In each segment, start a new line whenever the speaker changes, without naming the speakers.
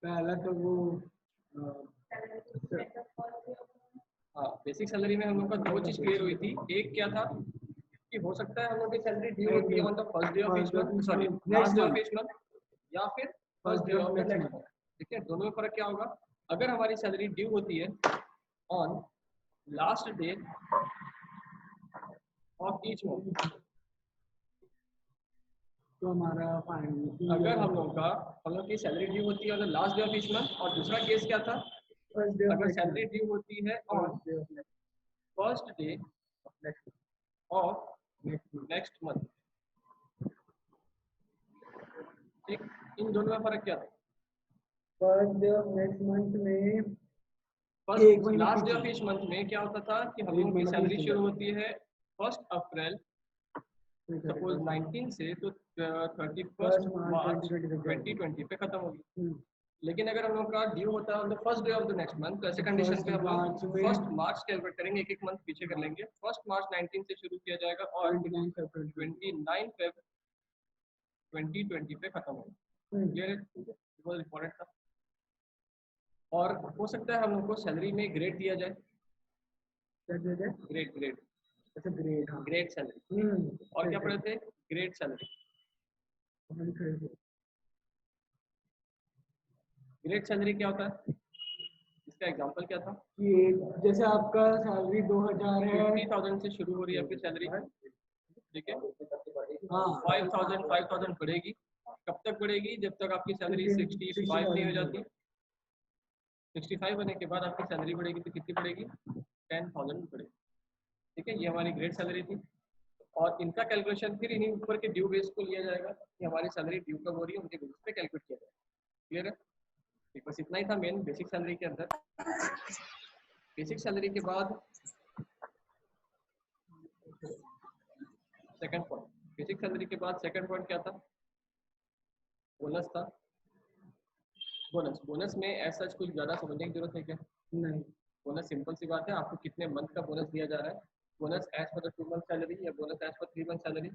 पहला तो वो
हाँ, बेसिक सैलरी में हम लोग का दो चीज क्लियर हुई थी। एक क्या था कि हो सकता है हम लोग की सैलरी ड्यू होती है on the first day of each month, sorry last day of each month, या फिर first day of the next month. ठीक है, दोनों में फर्क क्या होगा? अगर हमारी सैलरी ड्यू होती है on last day of each month,
तो हमारा फाइनल
अगर हम लोग की सैलरी ड्यू होती है on the last day of each month, और दूसरा केस क्या था, अगर सैलरी ड्यू होती है on first day of next month. ठीक, इन दोनों में फर्क क्या था?
First day of next month में
first last day of each month में क्या होता था कि हम लोगों की सैलरी शुरू होती है 1 अप्रैल सपोज 19 से, तो 31 मार्च 2020 पे खत्म होगी। लेकिन अगर हम लोग का ड्यू होता है on the first day of the next month, तो ऐसे कंडीशन पे हम लोग फर्स्ट मार्च कैलकुलेट करेंगे, एक एक मंथ पीछे कर लेंगे। फर्स्ट मार्च 19 से शुरू किया जाएगा और 29 फेब 2020 पे खत्म होगा। क्लियर है? बहुत इंपॉर्टेंट था। और हो सकता है हम लोग को सैलरी में ग्रेड दिया जाए, ग्रेड ग्रेड
अच्छा ग्रेड, हाँ
ग्रेड सैलरी। और क्या पढ़े थे? Grade salary. ग्रेड सैलरी क्या होता है? इसका एग्जांपल क्या था
कि जैसे आपका सैलरी 2000 है,
50,000 से शुरू हो रही है आपकी सैलरी, ठीक है?
हाँ
5,000 बढ़ेगी। कब तक बढ़ेगी? जब तक आपकी सैलरी 65 नहीं हो जाती। 65 होने के बाद आपकी सैलरी बढ़ेगी तो कितनी बढ़ेगी? 10,000 बढ़ेगी। ठीक है, ये हमारी ग्रेड सैलरी थी। और इनका कैलकुलेशन फिर इन्हीं ऊपर के ड्यू बेस को लिया जाएगा कि हमारी सैलरी ड्यू कब हो रही है, उनके बेस पे कैलकुलेट किया जाएगा। क्लियर है? ठीक, बस इतना ही था मेन बेसिक सैलरी के अंदर। बेसिक सैलरी के बाद सेकंड पॉइंट, बेसिक सैलरी के बाद सेकंड पॉइंट क्या था? बोनस था। बोनस में ऐसा कुछ ज़्यादा समझने की जरूरत है क्या?
नहीं,
बोनस सिंपल सी बात है, आपको कितने मंथ का बोनस दिया जा रहा है। Bonus as per the 2 month salary या bonus as per 3 month salary.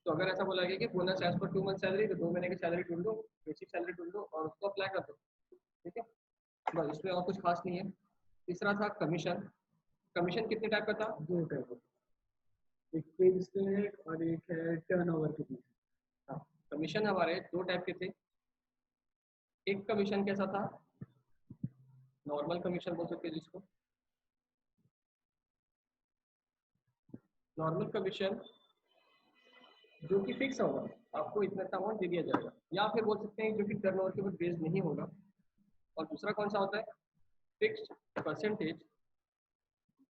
तो अगर ऐसा बोला गया कि बोनस एज पर 2 मंथ सैलरी, तो 2 महीने की सैलरी ढूंढ लो, बेसिक सैलरी ढूंढ लो और उसको अप्लाई कर दो। ठीक है, बस इसमें और कुछ खास नहीं है। तीसरा था कमीशन। कमीशन कितने टाइप का था?
2 टाइप, एक पेज है और एक है टर्नओवर के पीछे।
हाँ, कमीशन हमारे 2 टाइप के थे। एक कमीशन कैसा था? नॉर्मल कमीशन बोल सकते हैं जिसको। नॉर्मल कमीशन जो कि फिक्स होगा, आपको इतना अमाउंट दे दिया जाएगा, या फिर बोल सकते हैं जो कि टर्नओवर के ऊपर बेस्ड नहीं होगा। और दूसरा कौन सा होता है? Fixed percentage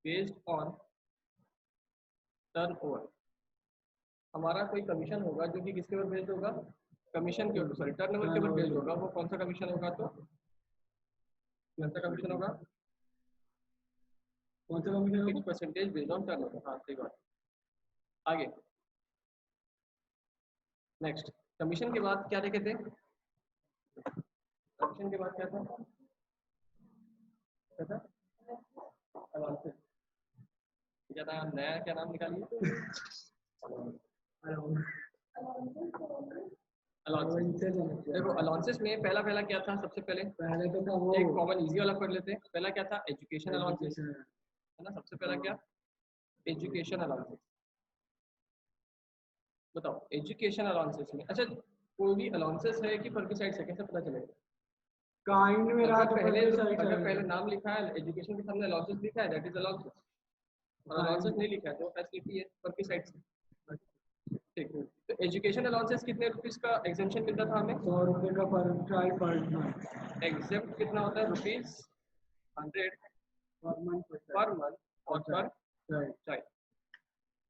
based on turnover. हमारा कोई कमीशन होगा जो कि किसके ऊपर बेस्ड होगा? कमीशन के ऊपर, सॉरी टर्नओवर के ऊपर बेस्ड होगा। वो कौन सा कमीशन होगा? तो कौन सा कमीशन होगा?
कौन सा commission?
Fixed percentage based on turnover. हाँ, सही बात। आगे नेक्स्ट, कमीशन के बाद क्या देखे थे? कमीशन के बाद क्या था? क्या था? अलाउंसेस। क्या नाम, नया क्या नाम निकालिए? अलाउंसेस। देखो अलाउंसेस में पहला क्या था? सबसे पहले
तो था वो
एक कॉमन इजी वाला पढ़ लेते हैं। पहला क्या था? एजुकेशन अलाउंसेस, है ना? सबसे पहला क्या? Education allowances. बताओ एजुकेशन अलाउंसेस में, अच्छा कोई भी अलाउंसेस है कि फर्गिसाइड से कैसे पता चलेगा?
काइंड में रहा तो
अगर पहले नाम लिखा है एजुकेशन के सामने अलाउंसेस लिखा है, दैट इज अलाउंसेस। और अलाउंसेस नहीं लिखा है तो फैसिलिटी है फर्गिसाइड से। ठीक है, तो एजुकेशन अलाउंसेस कितने रुपीस का एग्जेम्पशन मिलता था हमें?
100 रुपये का पर मंथ।
एग्जेम्प्ट कितना होता है? रुपीज 100 पर मंथ और पर चाइल्ड।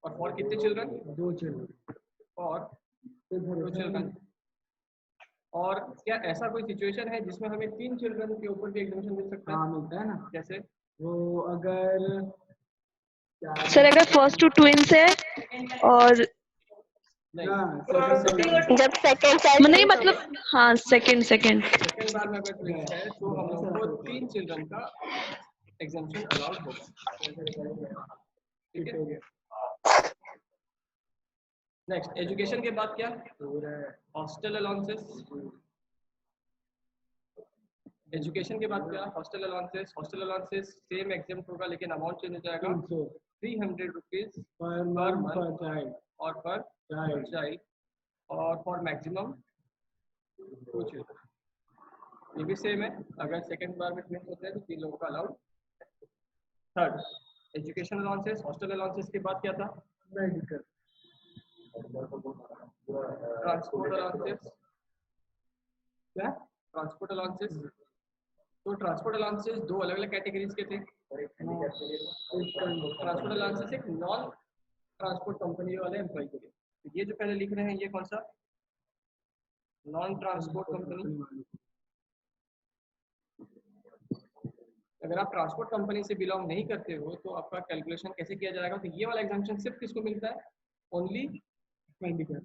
और फॉर कितने चिल्ड्रन?
2 चिल्ड्रन
और 2 चिल्ड्रन। और क्या ऐसा कोई सिचुएशन है जिसमें हमें 3 चिल्ड्रन के ऊपर भी एग्जेम्पशन मिल सकता है?
हाँ मिलता है ना।
जैसे
वो अगर
सर अगर फर्स्ट टू ट्विंस है और
जब सेकंड चाइल्ड
नहीं मतलब हाँ सेकंड
बार में अगर ट्विंस है तो हम लोग को 3 चिल्ड्रन का एग्जेम्पशन अलाउड होगा। ठीक है, नेक्स्ट एजुकेशन के बाद क्या? Hostel allowances. एजुकेशन के बाद क्या, हॉस्टल अलाउंसेस सेम एग्जाम्प्ट होगा लेकिन अमाउंट चेंज हो जाएगा, 300 rupees
per
per
month per
month
child
और पर चाइल्ड, और फॉर मैक्सिमम 2 चिल्ड्रन। ये भी सेम है, अगर सेकंड बार में ट्विंस होते हैं तो 3 लोगों का allowed. Third, education allowances, hostel allowances के बाद क्या था,
मेडिकल,
ट्रांसपोर्ट अलाउंसेस, क्या ट्रांसपोर्ट अलाउंसेस। तो ट्रांसपोर्ट अलाउंसेस 2 अलग अलग कैटेगरीज के थे। ट्रांसपोर्ट अलाउंसेस एक नॉन ट्रांसपोर्ट कंपनी वाले एम्प्लॉय के लिए, तो ये जो पहले लिख रहे हैं ये कौन सा, नॉन ट्रांसपोर्ट कंपनी। अगर आप ट्रांसपोर्ट कंपनी से बिलोंग नहीं करते हो तो आपका कैलकुलेशन कैसे किया जाएगा, तो ये वाला एग्जाम्पशन सिर्फ किसको मिलता है, ओनली
मेडिकल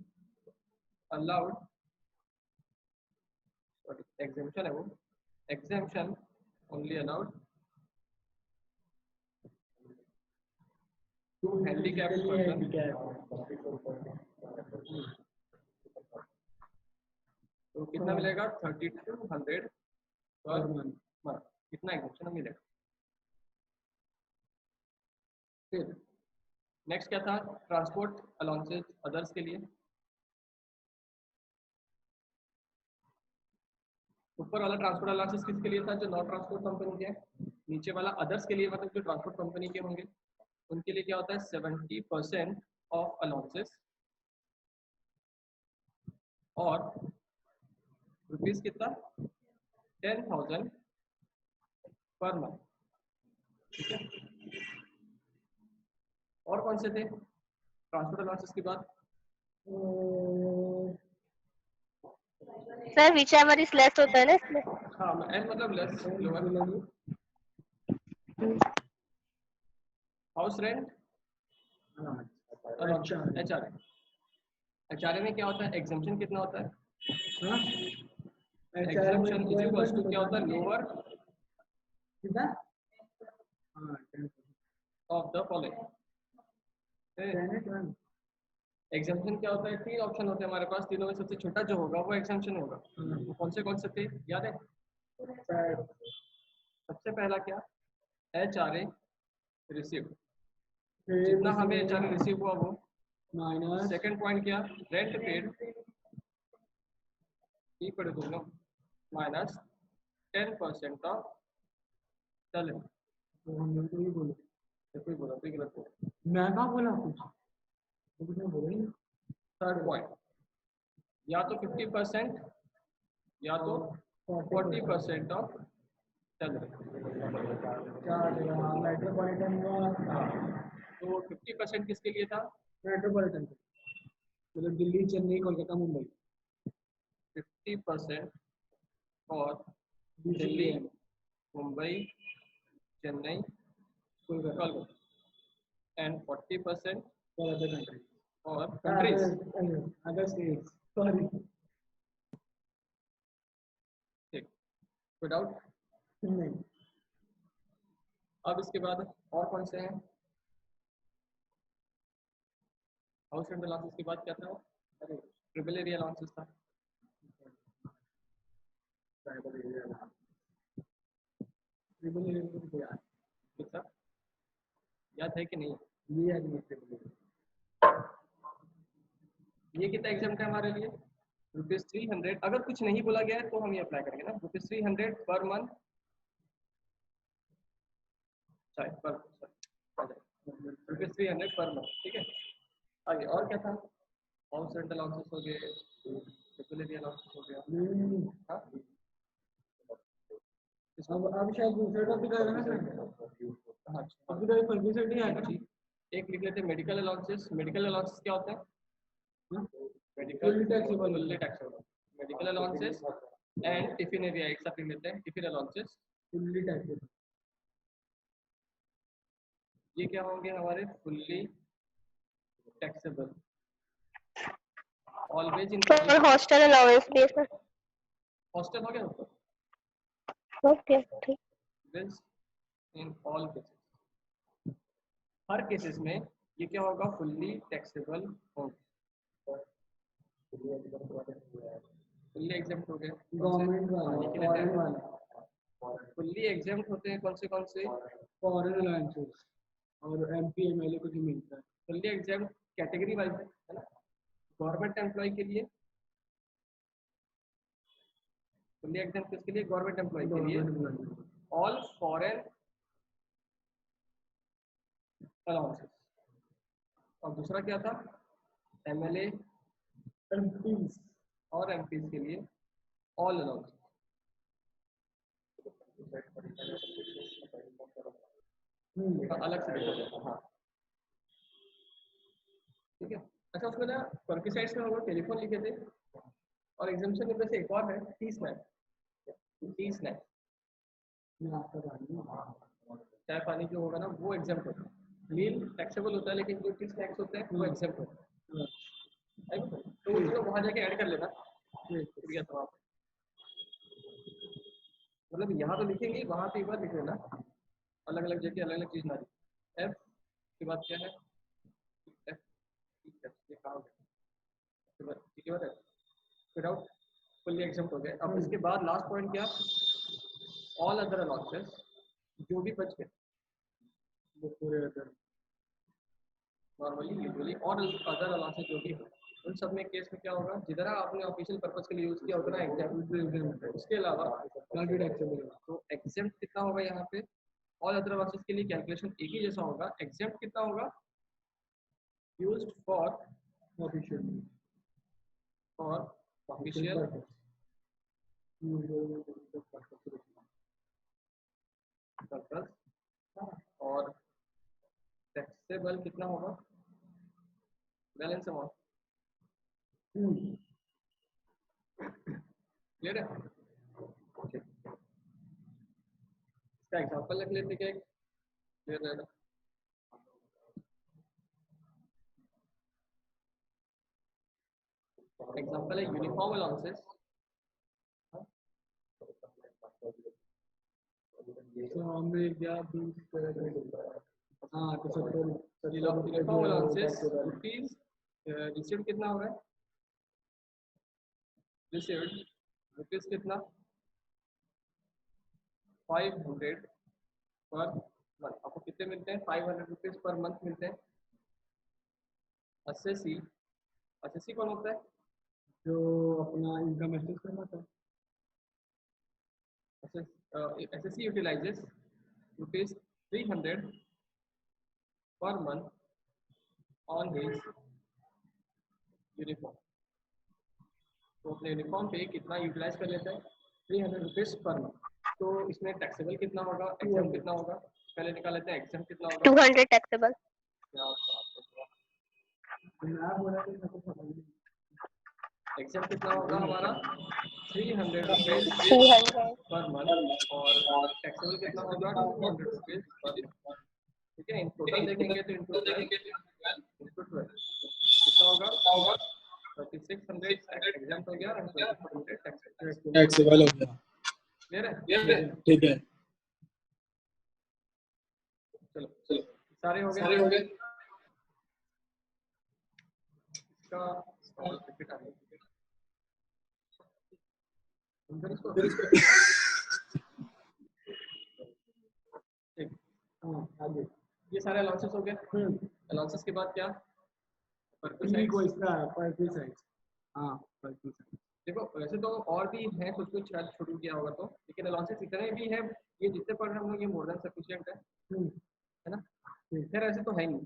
अलाउड, एग्जाम्पशन है वो, exemption only allowed to handicap person. तो कितना मिलेगा, 3200 पर मंथ, कितना एग्जाम्पशन मिलेगा। फिर नेक्स्ट क्या था, ट्रांसपोर्ट अलाउंसेस अदर्स के लिए। ऊपर वाला ट्रांसपोर्ट अलाउंसेस किसके लिए था, जो नॉन ट्रांसपोर्ट कंपनी के, नीचे वाला अदर्स के लिए, मतलब जो ट्रांसपोर्ट कंपनी के होंगे उनके लिए क्या होता है, 70% ऑफ अलाउंसेस और रुपीज कितना, 10,000 पर मंथ, ठीक है। और कौन से थे ट्रांसपोर्ट अलाउंसेस के बाद,
sir which ever is less होता है ना इसमें।
हाँ एल मतलब less, lower. House rent, HRA में क्या होता है, एग्जाम्पशन कितना होता है, एग्जाम्पशन इज इक्वल्स टू क्या होता है, lower of the following. Exemption क्या होता है, 3 ऑप्शन होते हैं हमारे पास, तीनों में सबसे छोटा जो होगा वो एग्जाम्पशन होगा। तो कौन से थे याद है, सबसे पहला क्या, एचआरए रिसीव, जितना हमें एचआरए रिसीव हुआ वो माइनस, सेकंड पॉइंट क्या, rent paid equal to no minus 10% of salary.
तो हम लोग तो ये बोले,
कोई बोला कोई गलत बोला,
मैं कहाँ बोला कुछ, बोला ही।
थर्ड पॉइंट, या तो 50% या तो 40% ऑफ सैलरी।
मेट्रोपॉलिटन हुआ,
तो 50% किसके लिए था,
मेट्रोपॉलिटन मतलब दिल्ली, चेन्नई, कोलकाता, मुंबई।
50% और Delhi, Mumbai, Chennai, Kolkata, and 40%
for other country
और कंट्रीज,
अदर स्टेट्स, सॉरी।
ठीक, कोई डाउट
नहीं।
अब इसके बाद और कौन से हैं, हाउस रेंट अलाउंसेस के बाद क्या था, अरे ट्रिपल एरिया अलाउंसेस था, कितना याद है कि नहीं, ये कितना एग्जाम है हमारे लिए, ₹300। अगर कुछ नहीं बोला गया है तो हम ये अप्लाई करेंगे ना, ₹300 पर मंथ, पर ₹300 पर मंथ, ठीक है। आगे और क्या था, हाउस रेंट अलाउंसेस हो गए, ट्रिपल एरिया अलाउंसेस हो गया, हाँ
अब शायद दूसरा टॉपिक आएगा ना सर,
हाँ
अभी तो पब्लिसिटी आएगा ना।
एक लिख लेते हैं मेडिकल अलाउंसेस। मेडिकल अलाउंसेस क्या होते हैं,
Fully taxable.
Fully taxable medical allowances and tiffin area एक साथ लिख लेते हैं, टिफिन अलाउंसेस
फुल्ली टैक्सेबल,
ये क्या होंगे हमारे, फुल्ली टैक्सेबल, ऑलवेज इन
और हॉस्टल अलाउंस भी है सर।
हॉस्टल हो गया ऊपर,
ओके ठीक।
This in all cases, her cases में ये क्या होगा, फुल्ली टैक्सेबल होगा, फुल्ली एग्जेम्प्ट हो गए
गवर्नमेंट वाला, फॉरेन वाला,
फुल्ली एग्जाम्प्ट होते हैं कौन से
फॉरेन अलायंसेस और एमपी एमएलए को जो मिलता है।
फुल्ली एग्जाम्प्ट कैटेगरी वाइज है ना, गवर्नमेंट एम्प्लॉय के लिए फुल्ली एग्जाम्प्ट किसके लिए, गवर्नमेंट एम्प्लॉय के लिए ऑल फॉरेन अलाउंसेस। और दूसरा क्या था, एमएलए
एमपीज
और एमपीज के लिए ऑल अलाउंसेस। अलग से देखा जाता है, हाँ ठीक है। अच्छा उसमें ना पर्क्यूसाइड्स में हम लोग टेलीफोन लिखे थे, और एग्जाम्पशन में से एक और है टी स्नैक। चाय पानी जो होगा ना वो एग्जाम्प्ट होता है, मील टैक्सेबल होता है, लेकिन जो टी स्नैक्स होते हैं वो एग्जाम्प्ट होता है। तो वो लोग वहाँ जाके ऐड कर लेना, शुक्रिया तो आप मतलब यहाँ तो लिखेंगे, वहाँ पे एक बार लिख लेना, अलग अलग जगह अलग अलग चीज़ ना लिखें। एफ के बाद क्या है, एफ ये कहाँ हो गया, ठीक है, विदाउट फुल्ली एग्जाम्प्ट हो गए। अब इसके बाद लास्ट पॉइंट क्या, ऑल अदर अलाउंसेस जो भी बच गए वो पूरे नॉर्मली यूजुअली और अदर अलाउंसेस जो भी हो, उन सब में केस में क्या होगा, जितना आपने ऑफिशियल पर्पस के लिए यूज किया उतना एग्जाम्प्ट, उसके अलावा तो एग्जाम्प्ट कितना होगा यहाँ पे, ऑल अदर अलाउंसेस के लिए कैलकुलेशन एक ही जैसा होगा। एग्जाम्प्ट कितना होगा, यूज्ड फॉर
ऑफिशियल
और ऑफिशियल पर्पस, और टैक्सेबल कितना होगा, बैलेंस अमाउंट। क्लियर है, इसका एग्जांपल लिख लेते क्या, क्लियर रहेगा। एग्जांपल है यूनिफॉर्म अलाउंसेस,
हाँ तो 70
यूनिफॉर्म अलाउंसेस रुपीज रिसीव्ड कितना हो रहा है, रिसीव्ड रुपीज कितना 500 पर मंथ। आपको कितने मिलते हैं, 500 रुपीज पर मंथ मिलते हैं। एसएससी कौन होता है,
जो अपना इनकम एसेस करवाता है।
SSC utilises rupees 300 per month on his uniform. तो अपने यूनिफॉर्म पे कितना यूटिलाइज कर लेते हैं, 300 रुपीज पर मंथ। तो इसमें टैक्सेबल कितना होगा, एग्जाम कितना होगा, पहले निकाल लेते हैं एग्जाम कितना होगा,
200 टैक्सेबल।
एग्जाम कितना होगा हमारा 300 रुपीज
300
पर मंथ, और टैक्सेबल कितना होगा 200 रुपीज पर मंथ। ठीक है, इन टोटल देखेंगे तो इंटू 12 कितना होगा 3600 एग्जाम हो गया, और 2400
टैक्सेबल हो गया।
क्लियर है,
ठीक है,
चलो सारे हो गए। इसका सर्टिफिकेट आ गया, ये सारे अलाउंसेस हो गए। अलाउंसेस के बाद क्या, देखो वैसे तो और भी है कुछ कुछ शायद शुरू किया होगा तो, लेकिन अलाउंसेस इतने भी है, ये जितने पढ़ रहे हम लोग ये मोर देन सफिशिएंट है ना। फिर ऐसे तो है नहीं,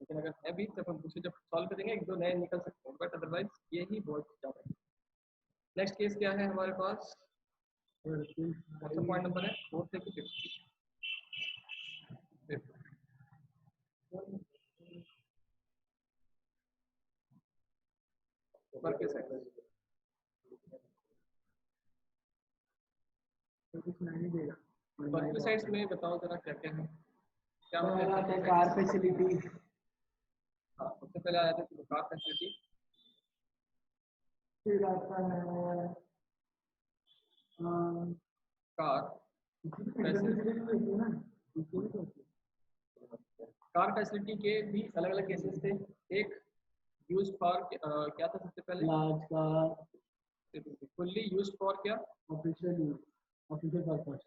लेकिन अगर है भी तो हम दूसरे जब सॉल्व करेंगे एक दो नए निकल सकते हैं, बट अदरवाइज ये ही बहुत ज़्यादा है। नेक्स्ट केस क्या है हमारे पास, कौन सा पॉइंट नंबर है, 4 से 50। पर्क्यूसाइड्स में बताओ जरा क्या क्या है, क्या मतलब है
कार फैसिलिटी।
हाँ सबसे पहले आ जाते हैं कार फैसिलिटी,
फिर आता है
कार फैसिलिटी के भी अलग अलग केसेस थे। एक यूज फॉर क्या था सबसे पहले,
large car,
fully use for क्या,
official use, official purpose,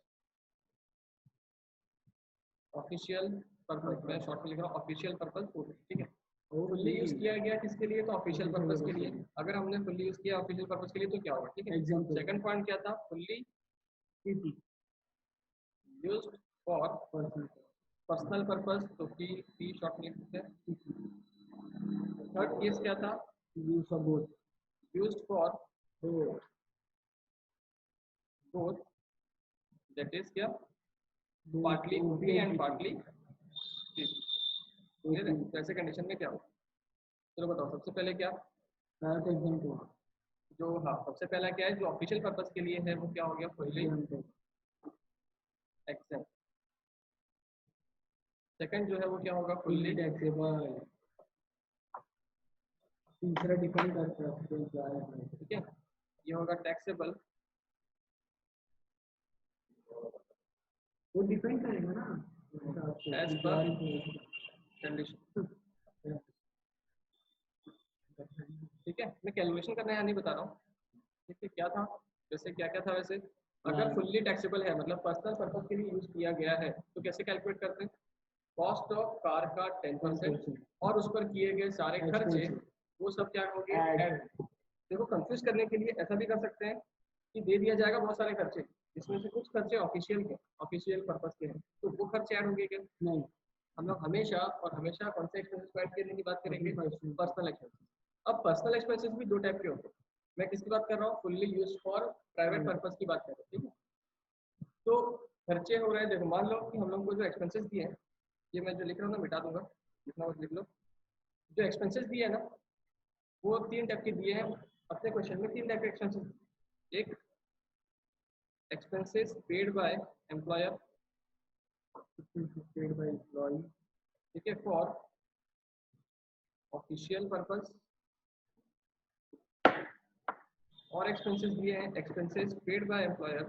official purpose, मैं शॉर्ट में लिख रहा हूँ ऑफिशियल पर्पस फुल्ली, ठीक है। फुल्ली यूज किया गया किसके लिए, तो ऑफिशियल पर्पस के लिए। अगर हमने फुल्ली यूज किया ऑफिशियल पर्पस के लिए तो क्या होगा, ठीक है। सेकंड पॉइंट क्या था, fully used for personal purpose, तो पी शॉर्ट में लिखते हैं। थर्ड केस क्या था,
use for both,
used for both, that is क्या, पार्टली ओपी एंड पार्टली। ऐसे कंडीशन में क्या होगा, चलो बताओ। सबसे पहले क्या, जो हाँ सबसे पहला क्या है, जो ऑफिशियल पर्पस के लिए है वो क्या हो गया, फुल्ली एक्सेप्ट। सेकंड जो है वो क्या होगा, फुल्ली
टैक्सेबल। तीसरा डिपेंड करता है,
ठीक है, ये होगा टैक्सेबल।
वो डिपेंड करेगा ना
एज पर कंडीशन, ठीक है। मैं कैलकुलेशन करना यहाँ नहीं बता रहा हूँ, ठीक है। क्या था वैसे, क्या क्या था वैसे, अगर फुल्ली टैक्सेबल है मतलब पर्सनल पर्पस के लिए यूज किया गया है तो कैसे कैलकुलेट करते हैं, कॉस्ट ऑफ कार का 10% और उस पर किए गए सारे खर्चे वो सब क्या हो गए, ऐड। देखो कंफ्यूज करने के लिए ऐसा भी कर सकते हैं कि दे दिया जाएगा बहुत सारे खर्चे, जिसमें से कुछ खर्चे ऑफिशियल के, ऑफिशियल पर्पस के हैं, तो वो खर्चे ऐड होंगे क्या, नहीं। हम लोग हमेशा और हमेशा कौन से एक्सपेंसेस को ऐड करने की बात करेंगे, पर्सनल एक्सपेंसेस। अब पर्सनल एक्सपेंसेस भी दो टाइप के होते हैं, मैं किसकी बात कर रहा हूँ, fully use for private purpose की बात कर रहा हूँ, ठीक है। तो खर्चे हो रहे हैं, देखो मान लो कि हम लोग को जो एक्सपेंसेस दिए हैं, ये मैं जो लिख रहा हूँ ना मिटा दूंगा, लिखना मत लिख लो। जो एक्सपेंसेस दिए है ना वो तीन टाइप के दिए हैं अपने क्वेश्चन में, तीन टाइप के एक्सपेंसेस। एक expenses paid by employer,
paid by employee,
ठीक है, फॉर ऑफिशियल पर्पस। और एक्सपेंसेस दिए हैं expenses paid by employer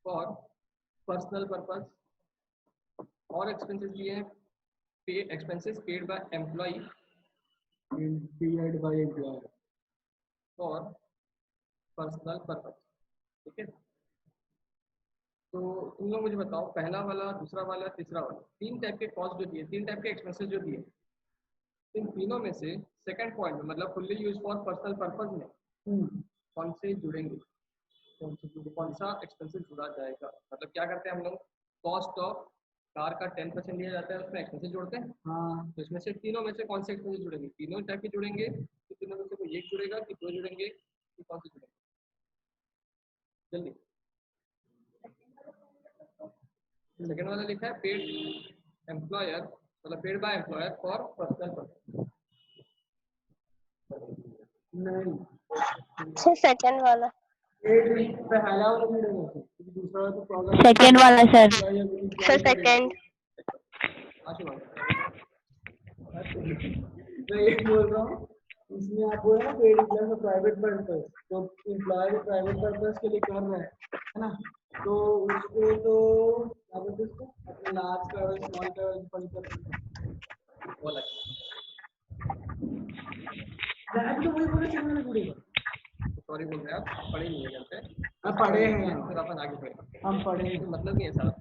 for personal purpose. और एक्सपेंसेस दिए हैं expenses paid by employee
paid by employer
for personal purpose, ठीक है। तो तुम लोग मुझे बताओ, पहला वाला, दूसरा वाला, तीसरा वाला, तीन टाइप के कॉस्ट जो दिए, तीन टाइप के एक्सपेंसेस जो दिए, इन तीनों में से सेकंड पॉइंट में मतलब fully use for personal purpose में कौन से जुड़ेंगे, कौन सा एक्सपेंसेस जुड़ा जाएगा। मतलब क्या करते हैं हम लोग, कॉस्ट ऑफ कार का 10% लिया जाता है, उसमें एक्सपेंसेस जोड़ते हैं। हाँ, तो इसमें से तीनों में से कौन से एक्सपेंसेस जुड़ेंगे, तीनों टाइप के जुड़ेंगे, तो तीनों में से कोई एक जुड़ेगा कि दो जुड़ेंगे कि कौन से जुड़ेंगे, जल्दी। सेकंड वाला लिखा है पेड एम्प्लॉयर, मतलब paid by employer for personal purpose.
नहीं सर, सेकंड वाला,
पहला वाला दूसरा वाला तो प्रॉब्लम,
सेकंड वाला सर, सर सेकंड।
मैं ये बोल रहा हूँ, इसमें आप बोल रहे हैं paid employee for private purpose, तो एम्प्लॉय प्राइवेट पर्पस के लिए कर रहे हैं ना, तो उसको तो क्या बोलते हैं, उसको अपने लार्ज का और स्मॉल का डिफाइन करते हैं, वो मैं तो वही बोला चलना पड़ेगा।
सॉरी बोल रहे हैं आप पढ़े नहीं है घर पे,
हम पढ़े हैं,
फिर अपन आगे पढ़े,
हम पढ़े हैं,
मतलब नहीं है सारा।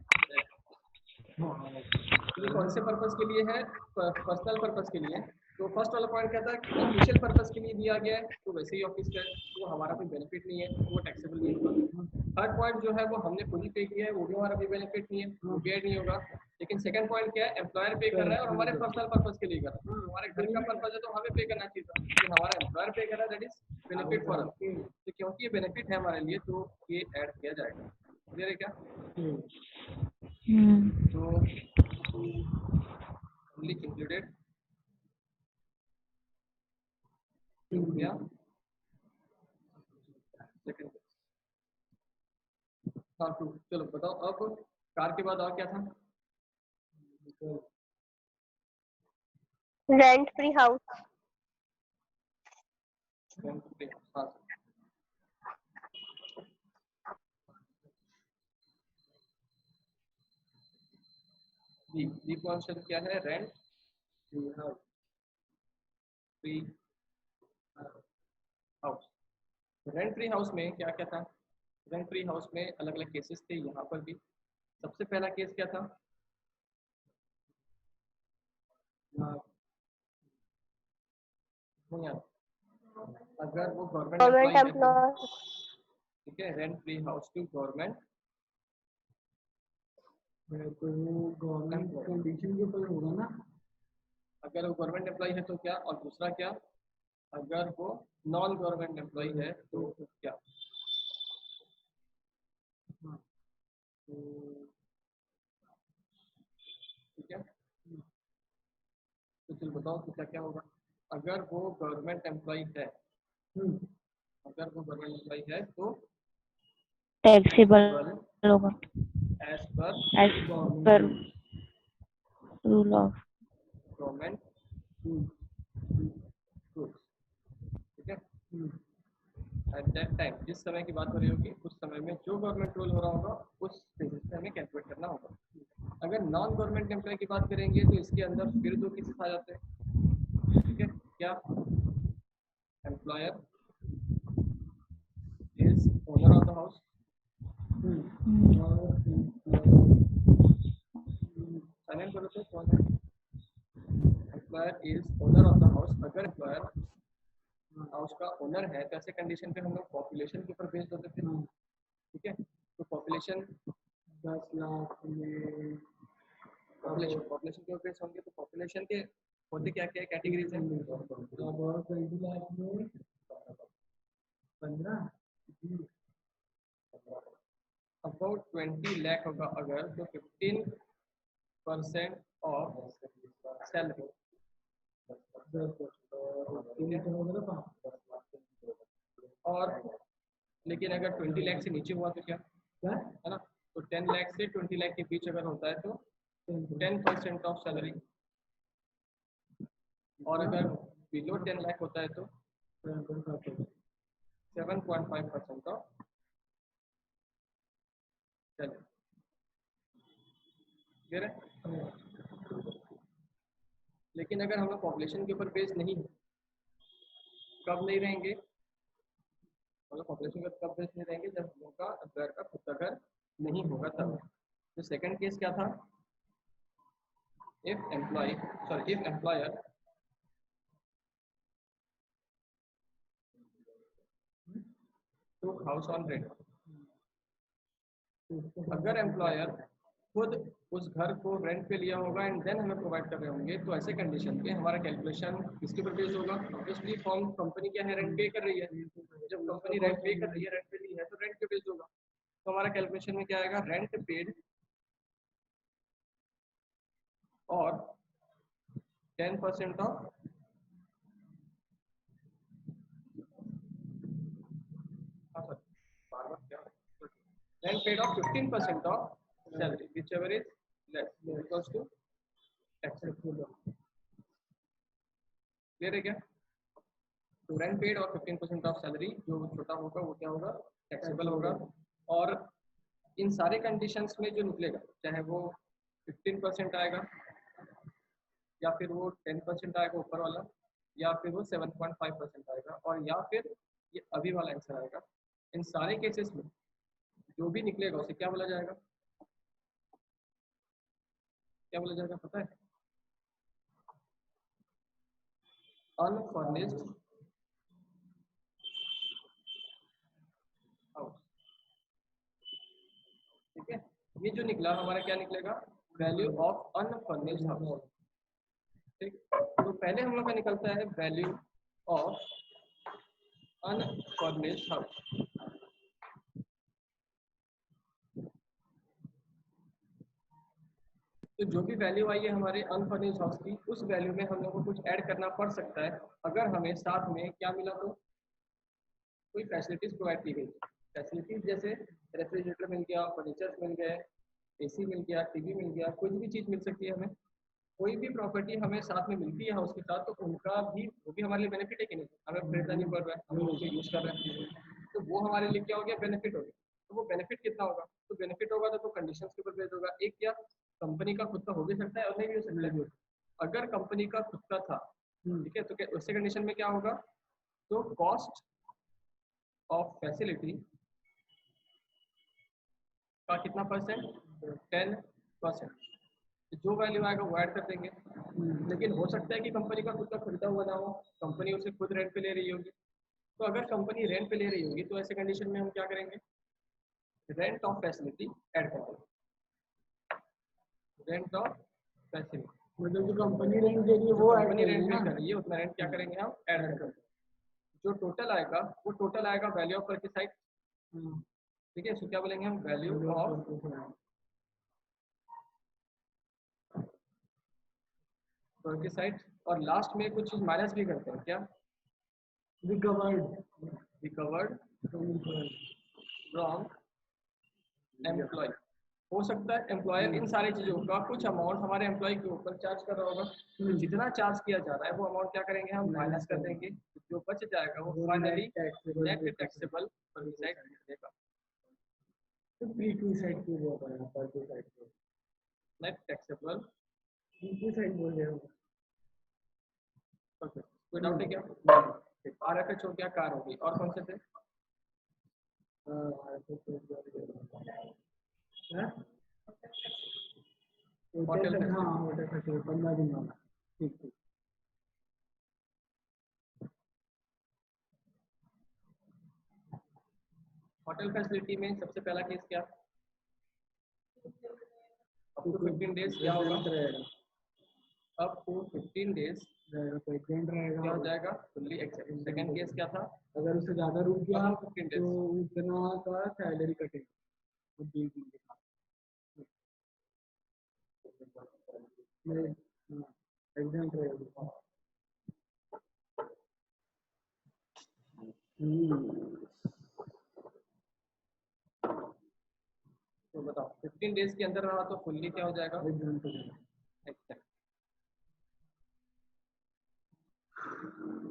ये कौन से पर्पस के लिए है, पर्सनल पर्पस के लिए। तो फर्स्ट वाला पॉइंट क्या था कि ऑफिशियल पर्पस के लिए दिया गया है, तो वैसे ही ऑफिस का वो हमारा कोई बेनिफिट नहीं है, वो टैक्सेबल नहीं होगा। थर्ड पॉइंट जो है वो हमने खुद ही पे किया है, वो भी हमारा कोई बेनिफिट नहीं है, वो भी ऐड नहीं होगा। लेकिन सेकंड पॉइंट क्या है, एम्प्लॉयर पे कर रहा है और हमारे पर्सनल पर्पस के लिए कर रहा है। हमारे घर का पर्पस है तो हमें पे करना चाहिए था, लेकिन हमारा एम्प्लॉयर पे कर रहा है, that is benefit for us. तो क्योंकि ये बेनिफिट है हमारे लिए तो ये ऐड किया जाएगा, क्लियर है क्या। तो इंक्लूडेड इंडिया सेकंड। हाँ टू, चलो बताओ अब कार के बाद और क्या था,
रेंट फ्री हाउस,
हाँ दी कॉन्सेप्ट क्या है, rent free house. Rent free house में क्या क्या था, रेंट फ्री हाउस में अलग अलग केसेस थे, यहाँ पर भी सबसे पहला केस क्या था? नहीं यार, अगर वो गवर्नमेंट
गवर्नमेंट
एम्प्लॉय है तो,
एम्प्लॉय।
ठीक है, rent free house to government
तो वो गवर्नमेंट कंडीशन के ऊपर होगा ना।
अगर वो गवर्नमेंट एम्प्लॉय है तो क्या, और दूसरा क्या, अगर वो नॉन गवर्नमेंट एम्प्लॉय है तो क्या?
हाँ,
ठीक है, तो चलो बताओ तो क्या क्या होगा। अगर वो गवर्नमेंट एम्प्लॉय है, अगर वो गवर्नमेंट एम्प्लॉय है तो
टैक्सेबल
टैक्सेबल
होगा
as per
as per rule of.
Government rules, ठीक है। एट दैट टाइम, जिस समय की बात हो रही होगी उस समय में जो गवर्नमेंट रूल हो रहा होगा उस बेसिस पे हमें कैलकुलेट करना होगा। अगर नॉन गवर्नमेंट एम्प्लॉय की बात करेंगे तो इसके अंदर फिर दो केसेस आ जाते हैं, ठीक है। क्या? Employer is owner of the house, silent करो तो कौन है? Employer is owner of the house. अगर एम्प्लॉयर हाउस का ओनर है तो ऐसे कंडीशन पे हम लोग पॉपुलेशन के ऊपर बेस्ड होते थे, ठीक है। तो पॉपुलेशन
10 लाख में
पॉपुलेशन के ऊपर बेस्ड होंगे, तो पॉपुलेशन के होते क्या क्या कैटेगरीज हैं?
और 20 लाख में 15
अबाउट 20 लाख होगा अगर, तो 15% ऑफ सैलरी, और लेकिन अगर 20 लाख से नीचे हुआ तो क्या है ना, तो 10 लाख से 20 लाख के बीच अगर होता है तो 10% ऑफ सैलरी, और अगर बिलो 10 लाख होता है तो 7.5% ऑफ सैलरी। क्लियर है? लेकिन अगर हम लोग पॉपुलेशन के ऊपर बेस्ड नहीं है, कब नहीं रहेंगे, मतलब पॉपुलेशन के कब बेस्ड नहीं रहेंगे, जब हम लोग का घर का खुद का घर नहीं होगा तब। तो सेकंड केस क्या था? If employer to house on rent, अगर एम्प्लॉयर खुद उस घर को रेंट पे लिया होगा एंड देन हमें प्रोवाइड कर रहे होंगे, तो ऐसे कंडीशन पे हमारा कैलकुलेशन किसके ऊपर बेस्ड होगा? ऑब्वियसली फॉर्म कंपनी क्या है, रेंट पे कर रही है। जब कंपनी रेंट पे कर रही है, रेंट पे ली है, तो रेंट पे बेस्ड होगा। तो हमारा कैलकुलेशन में क्या आएगा? रेंट पेड और 10% of rent paid of 15% of salary, whichever is less equals to tax. Clear है क्या? तो रेंट पेड और 15% ऑफ सैलरी, जो छोटा होगा वो क्या होगा? टैक्सेबल होगा। और इन सारे कंडीशंस में जो निकलेगा, चाहे वो 15% आएगा, या फिर वो 10% आएगा ऊपर वाला, या फिर वो 7.5% आएगा, और या फिर ये अभी वाला आंसर आएगा, इन सारे केसेस में जो भी निकलेगा उसे क्या बोला जाएगा? क्या बोला जाएगा पता है? अनफर्निश्ड हाउस, ठीक है। ये जो निकला हमारा क्या निकलेगा? वैल्यू ऑफ अनफर्निश्ड हाउस, ठीक। तो पहले हम लोग का निकलता है वैल्यू ऑफ अनफर्निश्ड हाउस। तो जो भी वैल्यू आई है हमारे अनफर्निश्ड हाउस की, उस वैल्यू में हम लोग को कुछ ऐड करना पड़ सकता है, अगर हमें साथ में क्या मिला तो कोई फैसिलिटीज प्रोवाइड की गई। फैसिलिटीज जैसे रेफ्रिजरेटर मिल गया, फर्नीचर मिल गए, एसी मिल गया, टीवी मिल गया, कुछ भी चीज़ मिल सकती है हमें। कोई भी प्रॉपर्टी हमें साथ में मिलती है हाउस के साथ, तो उनका भी, वो भी हमारे लिए बेनिफिट है कि नहीं? हमें खरीदना नहीं पड़ रहा है, हम उनको यूज़ कर रहे हैं, तो वो हमारे लिए क्या हो गया? बेनिफिट हो गया। तो वो बेनिफिट कितना होगा? तो बेनिफिट होगा तो कंडीशंस के ऊपर बेस्ड होगा। एक क्या, कंपनी का खुद का हो भी सकता है और नहीं भी हो सकता है। अगर कंपनी का खुद का था, ठीक है, तो उससे कंडीशन में क्या होगा? तो कॉस्ट ऑफ फैसिलिटी का कितना परसेंट, 10%। जो वैल्यू आएगा वो ऐड कर देंगे। लेकिन हो सकता है कि कंपनी का खुद का खरीदा हुआ ना हो, कंपनी उसे खुद रेंट पे ले रही होगी। तो अगर कंपनी रेंट पे ले रही होगी तो ऐसे कंडीशन में हम क्या करेंगे, रेंट ऑफ फैसिलिटी ऐड कर देंगे। रेंट ऑफ फैसिलिटी
मतलब जो कंपनी रेंट दे रही है वो
कंपनी रेंट पे कर रही है उतना रेंट क्या करेंगे हम, ऐड कर देंगे। जो टोटल आएगा वो टोटल आएगा वैल्यू ऑफ परचेज। ठीक है, इसको क्या बोलेंगे हम, वैल्यू ऑफ परचेज। और लास्ट में कुछ चीज माइनस भी करते हैं, क्या, रिकवर्ड फ्रॉम एम्प्लॉय। हो सकता है एम्प्लॉयर इन सारी चीजों का कुछ अमाउंट हमारे एम्प्लॉय के ऊपर चार्ज कर रहा होगा। तो जितना चार्ज किया जा रहा है वो अमाउंट क्या करेंगे हम, माइनस कर देंगे। जो बच जाएगा वो फाइनली नेट टैक्सेबल परचेज देगा। नेट टैक्सेबल कोई डाउट है क्या? RFH हो गया, कार होगी, और कौन से थे? होटल
होटल 15 दिन वाला। ठीक ठीक।
होटल फैसिलिटी में सबसे पहला केस क्या, अप टू 15 डेज क्या होगा, अप टू 15 डेज क्या हो जाएगा, फुल्ली एक्सेप्ट। सेकंड केस क्या था,
अगर उससे ज्यादा रुक गया
15
तो
days
उतना का सैलरी कटेगा। एग्जाम रहेगा।
तो बताओ 15 डेज के अंदर रहा तो फुल्ली क्या हो जाएगा, एक्सेप्ट।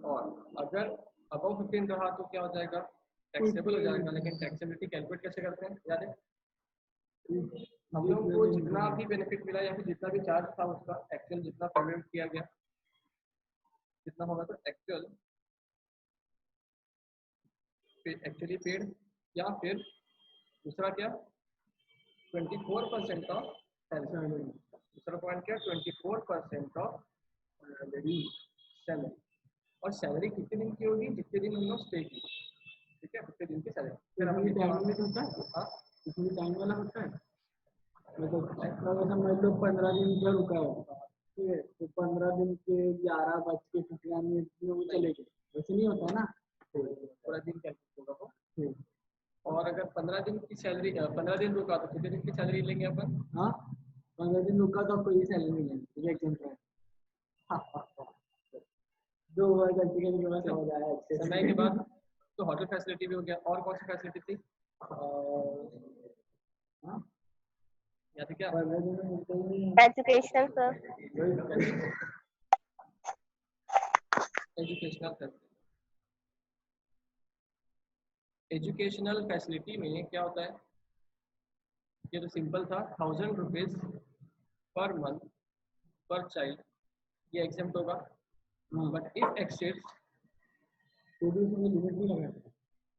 और अगर अबव 15 रहा तो क्या हो जाएगा, टैक्सेबल हो जाएगा। लेकिन टैक्सेबिलिटी कैलकुलेट कैसे करते हैं, याद है? हम लोग को जितना भी बेनिफिट मिला या फिर जितना भी चार्ज था उसका एक्चुअल जितना पेमेंट किया गया कितना होगा, तो एक्चुअल एक्चुअली पेड, या फिर दूसरा क्या 24% ऑफ सैलरी। दूसरा पॉइंट क्या 24% ऑफ सैलरी। और सैलरी कितने दिन की होगी, जितने दिन हम लोग स्टे की। ठीक है, उतने दिन की सैलरी। फिर हम
इसमें टाइम वाला होता है। मतलब समझ लो 15 दिन का रुका है, ठीक है, तो 15 दिन के 11:15 में वो चले गए, वैसे नहीं होता है ना,
पूरा दिन कैलकुलेट होगा वो। और अगर 15 दिन की सैलरी 15 दिन रुका तो कितने दिन की सैलरी लेंगे अपन?
हाँ, 15 दिन रुका तो कोई सैलरी नहीं लेंगे, एग्जाम दो बार गलती करने के बाद हो जाए अच्छे
समय के बाद। तो होटल फैसिलिटी भी हो गया, और कौन सी फैसिलिटी थी, याद है क्या?
Educational sir,
educational facility. Educational facility में क्या होता है, ये तो सिंपल था, 1000 रुपीज पर मंथ पर चाइल्ड, ये एग्जाम्प्ट होगा। बट इफ एक्सीड्स,
तो भी उसमें लिमिट नहीं लगा सकते,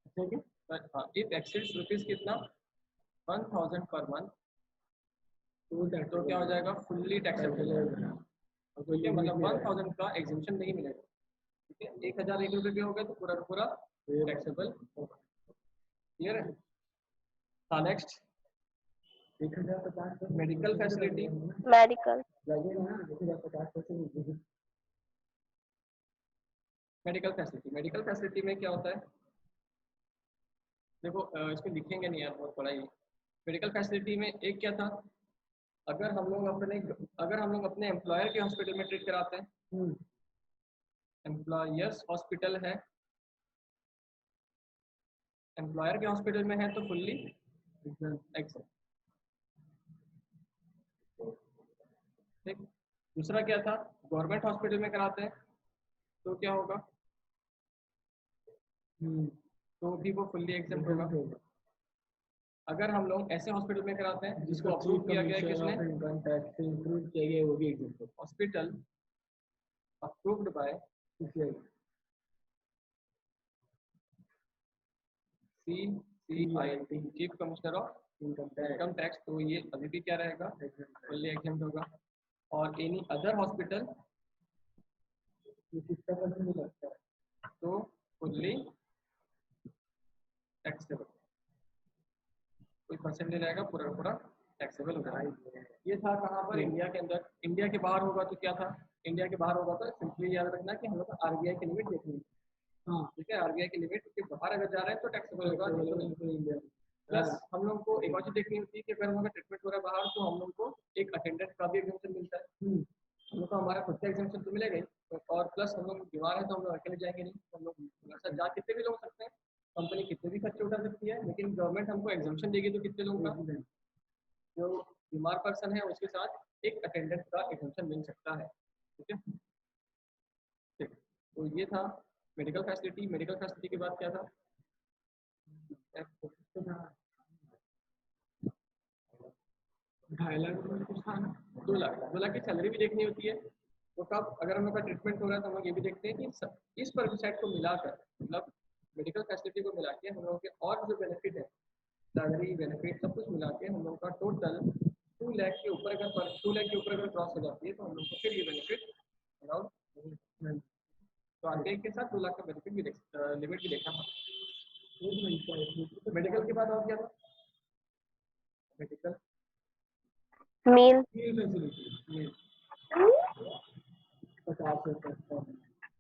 अच्छा क्या?
बट हाँ, इफ एक्सीड्स रुपीज कितना 1000 पर मंथ तो क्या हो जाएगा, फुल्ली टैक्सेबल। ठीक है, मतलब 1000 का एग्जेम्पशन नहीं मिलेगा। ठीक है, 1001 रुपये भी हो गए तो पूरा का पूरा टैक्सेबल होगा। क्लियर है? हाँ, नेक्स्ट
1050
मेडिकल फैसिलिटी।
मेडिकल,
लगेगा ना, 1050%।
मेडिकल फैसिलिटी में क्या होता है, देखो इसको लिखेंगे नहीं यार, बहुत बड़ा ही। मेडिकल फैसिलिटी में एक क्या था, अगर हम लोग अपने एम्प्लॉयर के हॉस्पिटल में ट्रीट कराते हैं, एम्प्लॉयर्स हॉस्पिटल है, एम्प्लॉयर के हॉस्पिटल में है तो फुल्ली एक्सेप्ट। ठीक, दूसरा क्या था, गवर्नमेंट हॉस्पिटल में कराते हैं तो क्या होगा, तो भी वो फुल्ली एग्जाम्प्ट होगा। अगर हम लोग ऐसे हॉस्पिटल में कराते हैं जिसको अप्रूव किया गया है किसने,
इनकम टैक्स से इंक्लूड किया गया है, वो भी example.
Hospital approved by CCIT, chief commissioner of income tax, तो ये अभी भी क्या रहेगा, फुल्ली एग्जाम्प्ट होगा। और एनी अदर हॉस्पिटल तो फुल्ली टैक्सेबल, कोई परसेंट नहीं रहेगा, पूरा पूरा टैक्सेबल होगा। ये था कहाँ पर, इंडिया के अंदर। इंडिया के बाहर होगा तो क्या था, इंडिया के बाहर होगा तो सिंपली याद रखना कि हम लोग को आरबीआई की लिमिट देखनी है। हाँ ठीक है, आरबीआई की लिमिट के बाहर अगर जा रहे हैं तो टैक्सेबल होगा, इंडिया। प्लस हम लोग को एक और चीज देखनी होती है कि अगर हम लोग का ट्रीटमेंट हो रहा है बाहर तो हम लोग को एक अटेंडेंट का भी एग्जाम्पशन मिलता है। हम लोग को हमारा खुद का एग्जाम्पशन तो मिलेगा ही, और प्लस हम लोग बीमार है तो हम लोग अकेले जाएंगे नहीं, हम लोग हमारे साथ जा कितने भी लोग सकते हैं, कंपनी कितने भी खर्चे उठा सकती है, लेकिन गवर्नमेंट हमको एग्जाम्पशन देगी तो कितने लोग का, जो बीमार पर्सन है उसके साथ एक अटेंडेंट का एग्जाम्पशन मिल सकता है। ठीक है, ठीक। तो ये था मेडिकल फैसिलिटी। मेडिकल फैसिलिटी के बाद क्या था, 2.5 लाख कुछ था ना, 2 लाख की सैलरी भी देखनी होती है। तो कब अगर हम लोग का ट्रीटमेंट हो रहा है तो हम लोग ये भी देखते हैं कि इस परसेंट को मिलाकर, मतलब मेडिकल फैसिलिटी को मिला के हम लोगों के और जो बेनिफिट है, सैलरी बेनिफिट सब कुछ मिला के हम लोगों का टोटल 2 लाख के ऊपर अगर 2 लाख के ऊपर अगर क्रॉस हो जाती है तो हम लोग को फिर ये बेनिफिट अराउंड, तो आगे के साथ 2 लाख का बेनिफिट भी लिमिट भी देखना था। मेडिकल के बाद और क्या था, मेडिकल
मील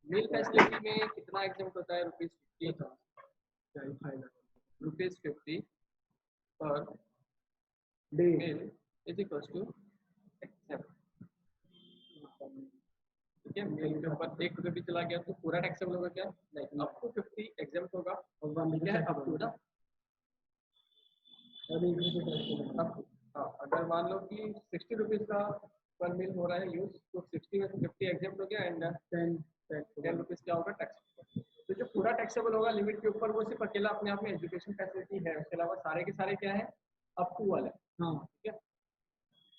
मील फैसिलिटी में कितना एग्जाम होता है, ₹50 पर meal is equal to exam. ठीक है, मील के ऊपर ₹1 भी चला गया तो पूरा टैक्सेबल होगा क्या, नहीं, अप टू 50 एग्जाम होगा, और क्या है अप टू ना, हाँ अगर मान लो कि ₹60 का पर मील हो रहा है यूज, तो 60 में से 50 एग्जाम्प्ट हो गया एंड 10 रुपीज क्या होगा टैक्स। तो जो पूरा टैक्सेबल होगा लिमिट के ऊपर वो सिर्फ अकेला अपने आप में एजुकेशन फैसिलिटी है, उसके अलावा सारे के सारे क्या है अप टू वाले। हाँ ठीक है,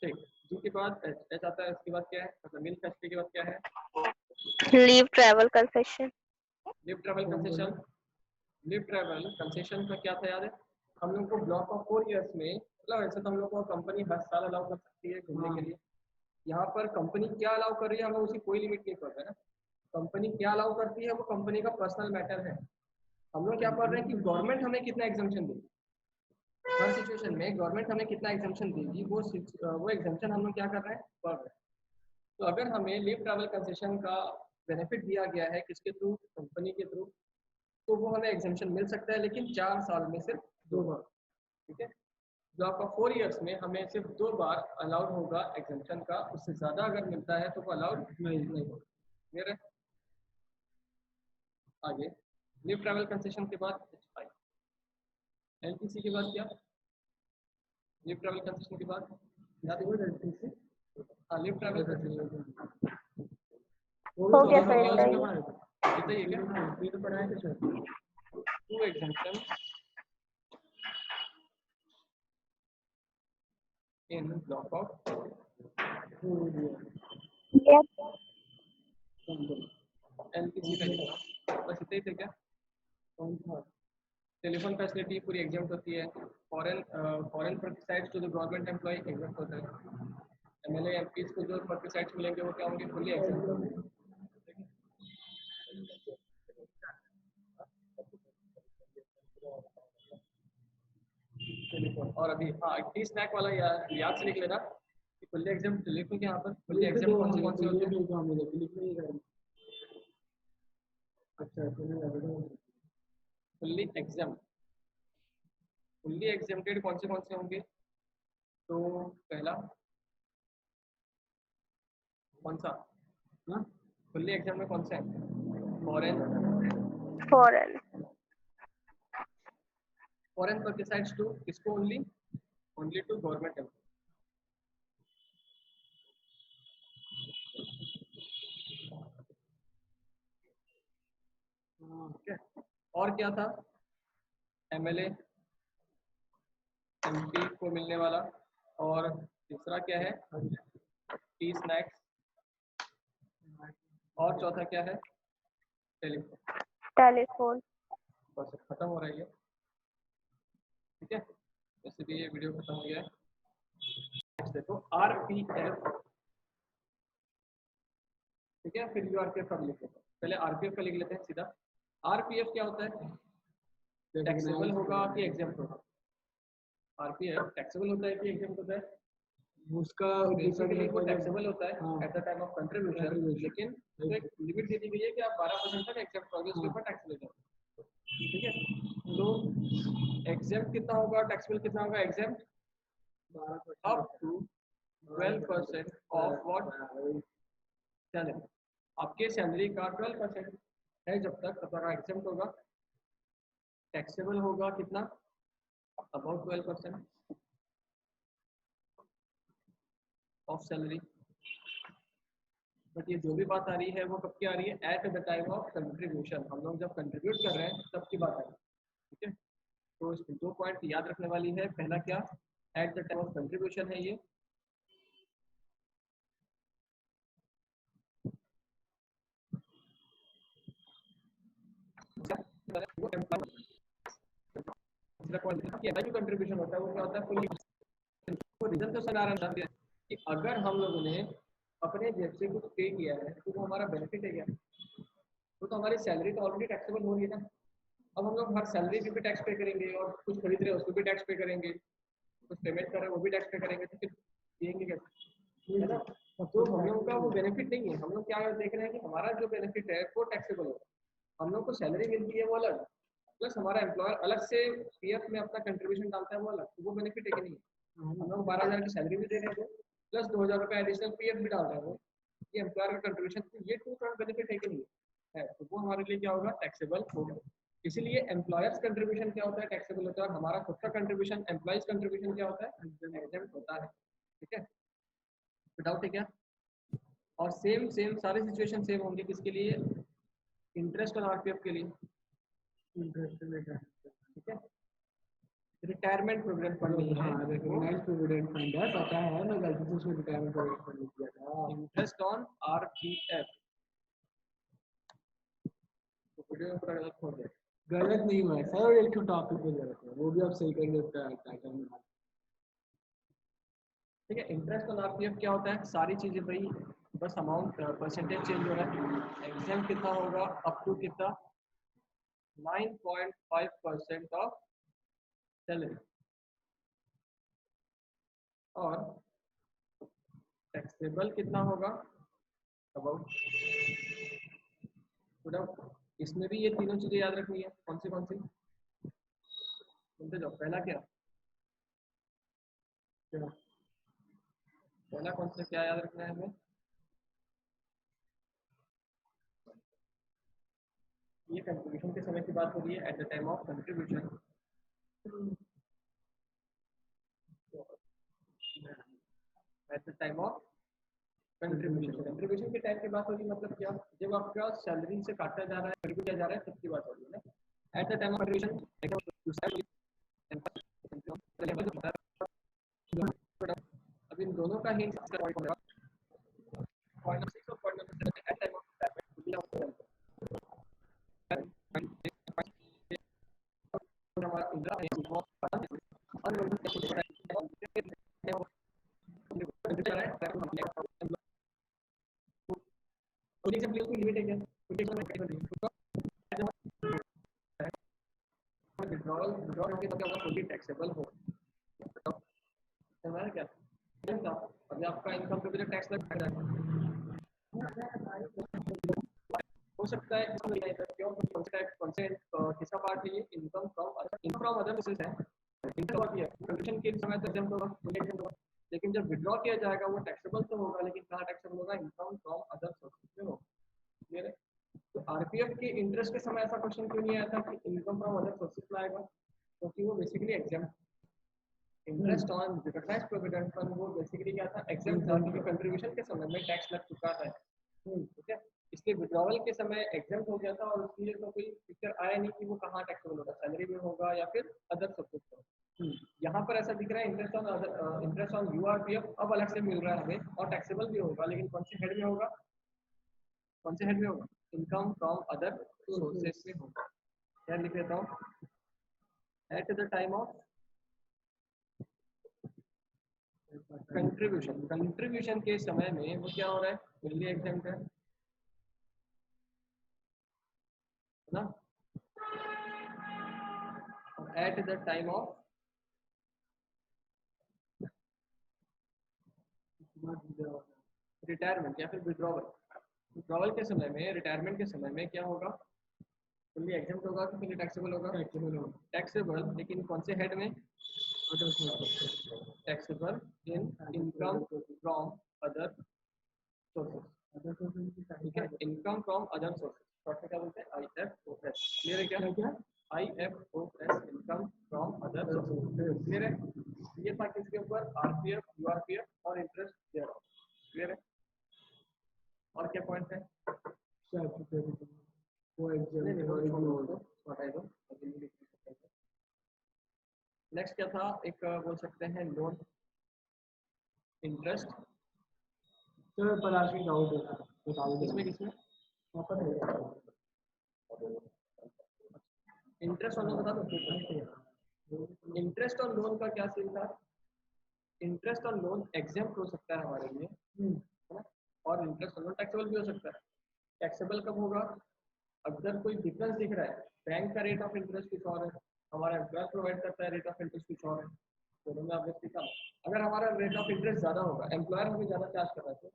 ठीक। जी के बाद एच आता है, इसके बाद क्या है, मतलब मील फैसिलिटी के बाद क्या है,
leave travel concession.
Live travel concession. Live travel concession का क्या था याद है, हम लोग को ब्लॉक ऑफ 4 इयर्स में, मतलब ऐसे तो हम लोग को कंपनी हर साल अलाउ कर सकती है घूमने के लिए, यहाँ पर कंपनी क्या अलाउ कर रही है हम लोग उसी कोई लिमिट नहीं कर रहे हैं ना, कंपनी क्या अलाउ करती है वो कंपनी का पर्सनल मैटर है। हम लोग क्या कर रहे हैं कि गवर्नमेंट हमें कितना एग्जाम्पशन देगी, हर सिचुएशन में गवर्नमेंट हमें कितना एग्जाम्पशन देगी, वो एग्जाम्पशन हम लोग क्या कर रहे हैं कर रहे हैं। तो अगर हमें लीव ट्रैवल कंसेशन का बेनिफिट दिया गया है किसके थ्रू, कंपनी के थ्रू, तो वो हमें एग्जाम्पशन मिल सकता है, लेकिन 4 साल में सिर्फ 2 बार। ठीक है, ब्लॉक ऑफ 4 इयर्स में हमें सिर्फ 2 बार अलाउड होगा एग्जाम्पशन का, उससे ज्यादा अगर मिलता है तो वो अलाउड नहीं होगा। क्लियर है, आगे लीव ट्रैवल कंसेशन के बाद एलटीसी के बाद क्या, लीव ट्रैवल कंसेशन के बाद एलटीसी, हाँ लीव ट्रैवल कंसेशन
हो गया सर इतना ही।
इतना ही है क्या, ये तो पढ़ा है कि sir 2 exemption in block of LTC का लिखना, बस इतना ही थे क्या। कौन था, टेलीफोन फैसिलिटी पूरी एग्जाम्प्ट होती है, foreign perquisites to the government employ exempt होता है, एमएलए एमपीज को जो पर्टिसाइड्स मिलेंगे वो क्या होंगे, फुल्ली एग्जाम्प्ट होंगे। टेलीफोन और अभी हाँ टी स्नैक वाला याद से लिख लेना कि फुल्ली एग्जाम्प्ट लिखूंगे यहाँ पर, फुल्ली एग्जाम्प्ट कौन से होते हैं, अच्छा फुल्ली एग्जाम्प्ट, फुल्ली एग्जाम्प्टेड कौन से होंगे, तो पहला कौन सा, हाँ फुल्ली एग्जाम में कौन सा है, foreign,
foreign
foreign perquisites to किसको, only only to government employee. ठीक है, और क्या था, एमएलए एमपी को मिलने वाला, और तीसरा क्या है टी स्नैक्स, और चौथा क्या है टेलीफोन।
टेलीफोन।
बस खत्म हो रही है। ठीक है, वैसे भी ये वीडियो खत्म हो गया है। नेक्स्ट देखो आरपीएफ, ठीक है, फिर यूआरपीएफ का लिख लेते हैं। पहले आरपीएफ का लिख लेते हैं सीधा। आरपीएफ क्या होता है? टैक्सेबल होगा कि एग्जेम्प्ट होगा? आरपीएफ टैक्सेबल होता है कि एग्जेम्प्ट होता है?
उसका
बेसिकली वो टैक्सेबल होता है
हाँ।
Eight the time of contribution, लेकिन तो एक लिमिट दे दी गई है कि आप 12% तक एग्जेम्प्ट होगे, उसके ऊपर टैक्स ले जाओगे, ठीक है। तो एग्जेम्प्ट कितना होगा, टैक्सेबल कितना होगा? Exempt up to 12% of what salary. आपके सैलरी का 12% है जब तक एग्जेम्प्ट होगा। टैक्सेबल होगा कितना? About 12% of salary. बट ये जो भी बात आ रही है वो कब की आ रही है? Eight the time of contribution. हम लोग जब कंट्रीब्यूट कर रहे हैं तब की बात आ रही है, ठीक है। तो इसमें 2 पॉइंट याद रखने वाली है। पहला क्या? Eight the time of contribution है ये। कंट्रीब्यूशन होता है वो क्या होता है? फुल्ली। रीजन तो सर आ रहा है कि अगर हम लोगों ने अपने जेब से कुछ पे किया है तो वो हमारा बेनिफिट है क्या? वो तो हमारी सैलरी तो ऑलरेडी टैक्सेबल हो रही है ना। अब हम लोग हर सैलरी पे भी टैक्स पे करेंगे और कुछ खरीद रहे हैं उसको भी टैक्स पे करेंगे, कुछ पेमेंट कर रहे हैं वो भी टैक्स पे करेंगे, तो फिर पिएंगे कैसे, है ना। तो हम लोग का वो बेनिफिट नहीं है। हम लोग क्या देख रहे हैं कि हमारा जो बेनिफिट है वो टैक्सेबल होगा। हम लोग को सैलरी मिलती है वो अलग, प्लस हमारा एम्प्लॉयर अलग से पीएफ में अपना कंट्रीब्यूशन डालता है वो अलग, तो वो बेनिफिट है कि नहीं? हम लोग 12,000 की सैलरी भी दे रहे हैं प्लस 2,000 रुपये एडिशनल पीएफ भी डाल रहे हैं, वो ये एम्प्लॉयर का कंट्रीब्यूशन, तो ये 2 बेनिफिट है कि नहीं है? तो वो हमारे लिए क्या होगा? टैक्सेबल होगा। इसीलिए एम्प्लॉयर्स कंट्रीब्यूशन क्या होता है? टैक्सेबल होता है। और हमारा खुद का कंट्रीब्यूशन एम्प्लॉइज कंट्रीब्यूशन क्या होता है? एग्जेम्प्ट होता है, ठीक है। डाउट है क्या? और सेम सेम सारे सिचुएशन सेम होंगे किसके लिए? इंटरेस्ट और आरपीएफ के लिए, ठीक है। रिटायरमेंट प्रोविडेंट फंड नहीं है,
रिकॉग्नाइज्ड प्रोविडेंट फंड है, पता है, मैं गलती से उसमें रिटायरमेंट प्रोविडेंट फंड लिख दिया था।
Interest on RPF. तो वीडियो में पूरा गलत हो गया।
गलत नहीं हुआ है सर, एक तो टॉपिक पे गलत है, वो भी आप सही कर देते हैं टाइटल में,
ठीक है। इंटरेस्ट ऑन आरपीएफ क्या होता है? सारी चीजें भाई बस अमाउंट परसेंटेज चेंज हो रहा है। एग्जाम कितना होगा? अप टू कितना? 9.5% ऑफ सैलरी। और टैक्सेबल कितना होगा? अबाउट, इसमें भी ये तीनों चीजें याद रखनी है। कौन सी सुनते जाओ। पहला क्या? पहला कौन सा क्या याद रखना है हमें? ये कंट्रीब्यूशन के समय की बात हो रही है, eight the time of contribution. Eight the time of contribution के टाइम की बात हो रही है, मतलब क्या? जब आपका सैलरी से काटा जा रहा है, कंट्रीब्यूट किया जा रहा है, तब की बात हो रही है ना। At the time of contribution. अब इन दोनों का हिंट पॉइंट नंबर 6 और point number 7 at time of taxable हो क्या? अभी आपका इनकम पे भी टैक्स लग रहा है, हो सकता है क्यों? किसका पार्ट है ये? इनकम फ्रॉम अदर सोर्सेज है। कंडीशन के समय तक एग्जाम्पल होगा, लेकिन जब विड्रॉ किया जाएगा वो टैक्सेबल तो होगा, लेकिन कहाँ टैक्सेबल होगा? इनकम फ्रॉम अदर सोर्सेज में होगा। क्लियर है? तो आरपीएफ के इंटरेस्ट के समय ऐसा क्वेश्चन क्यों नहीं आया था कि इनकम फ्रॉम अदर सोर्सेज में आएगा? क्योंकि वो basically exempt, interest on recognised provident fund वो बेसिकली क्या था? एग्जाम्प्ट था, क्योंकि कंट्रीब्यूशन के समय में टैक्स लग चुका है, ठीक है। इसलिए विड्रॉवल के समय एग्जाम्प्ट हो गया था, और उसके लिए तो कोई पिक्चर आया नहीं कि वो कहाँ टैक्सेबल होगा, सैलरी में होगा या फिर अदर सोर्सेज में। यहाँ पर ऐसा दिख रहा है इंटरेस्ट ऑन यूआरपीएफ अब अलग से मिल रहा है हमें, और टैक्सेबल भी होगा, लेकिन कौन से हेड में होगा? कौन से हेड में होगा? इनकम फ्रॉम अदर सोर्सेज में होगा। क्या लिख देता हूँ? Eight the time of contribution के समय में वो क्या हो रहा है, फुल्ली एग्जाम्प्ट है ना। At the time of retirement या फिर विड्रॉवल के समय में, रिटायरमेंट के समय में क्या होगा, फुल्ली एग्जाम्प्ट होगा कि फुल्ली टैक्सेबल होगा, टैक्सेबल, लेकिन कौन से हेड में, taxable in income from other sources, ठीक है, income from other sources, short में क्या बोलते हैं, IFOS, क्लियर है क्या, IFOS, income from other sources, clear है। ये था किसके ऊपर, RPF, URPF और इंटरेस्ट देयर, क्लियर है। और क्या पॉइंट है, नेक्स्ट क्या था, एक बोल सकते हैं लोन इंटरेस्ट,
सर पर आज की डाउट है, बता दो
किसमें किसमें, इंटरेस्ट और लोन बता दो। इंटरेस्ट और लोन का क्या सीन था, इंटरेस्ट और लोन एग्जाम्प्ट हो सकता है हमारे लिए, है ना, और इंटरेस्ट और लोन टैक्सेबल भी हो सकता है। टैक्सेबल कब होगा, अगर कोई डिफरेंस दिख रहा है, बैंक का रेट ऑफ इंटरेस्ट कुछ और है, हमारा एम्प्लॉयर प्रोवाइड करता है रेट ऑफ इंटरेस्ट कुछ और है, दोनों में ऑब्वियसली कम। अगर हमारा रेट ऑफ इंटरेस्ट ज़्यादा होगा, एम्प्लॉयर हमें ज़्यादा चार्ज कर रहा है,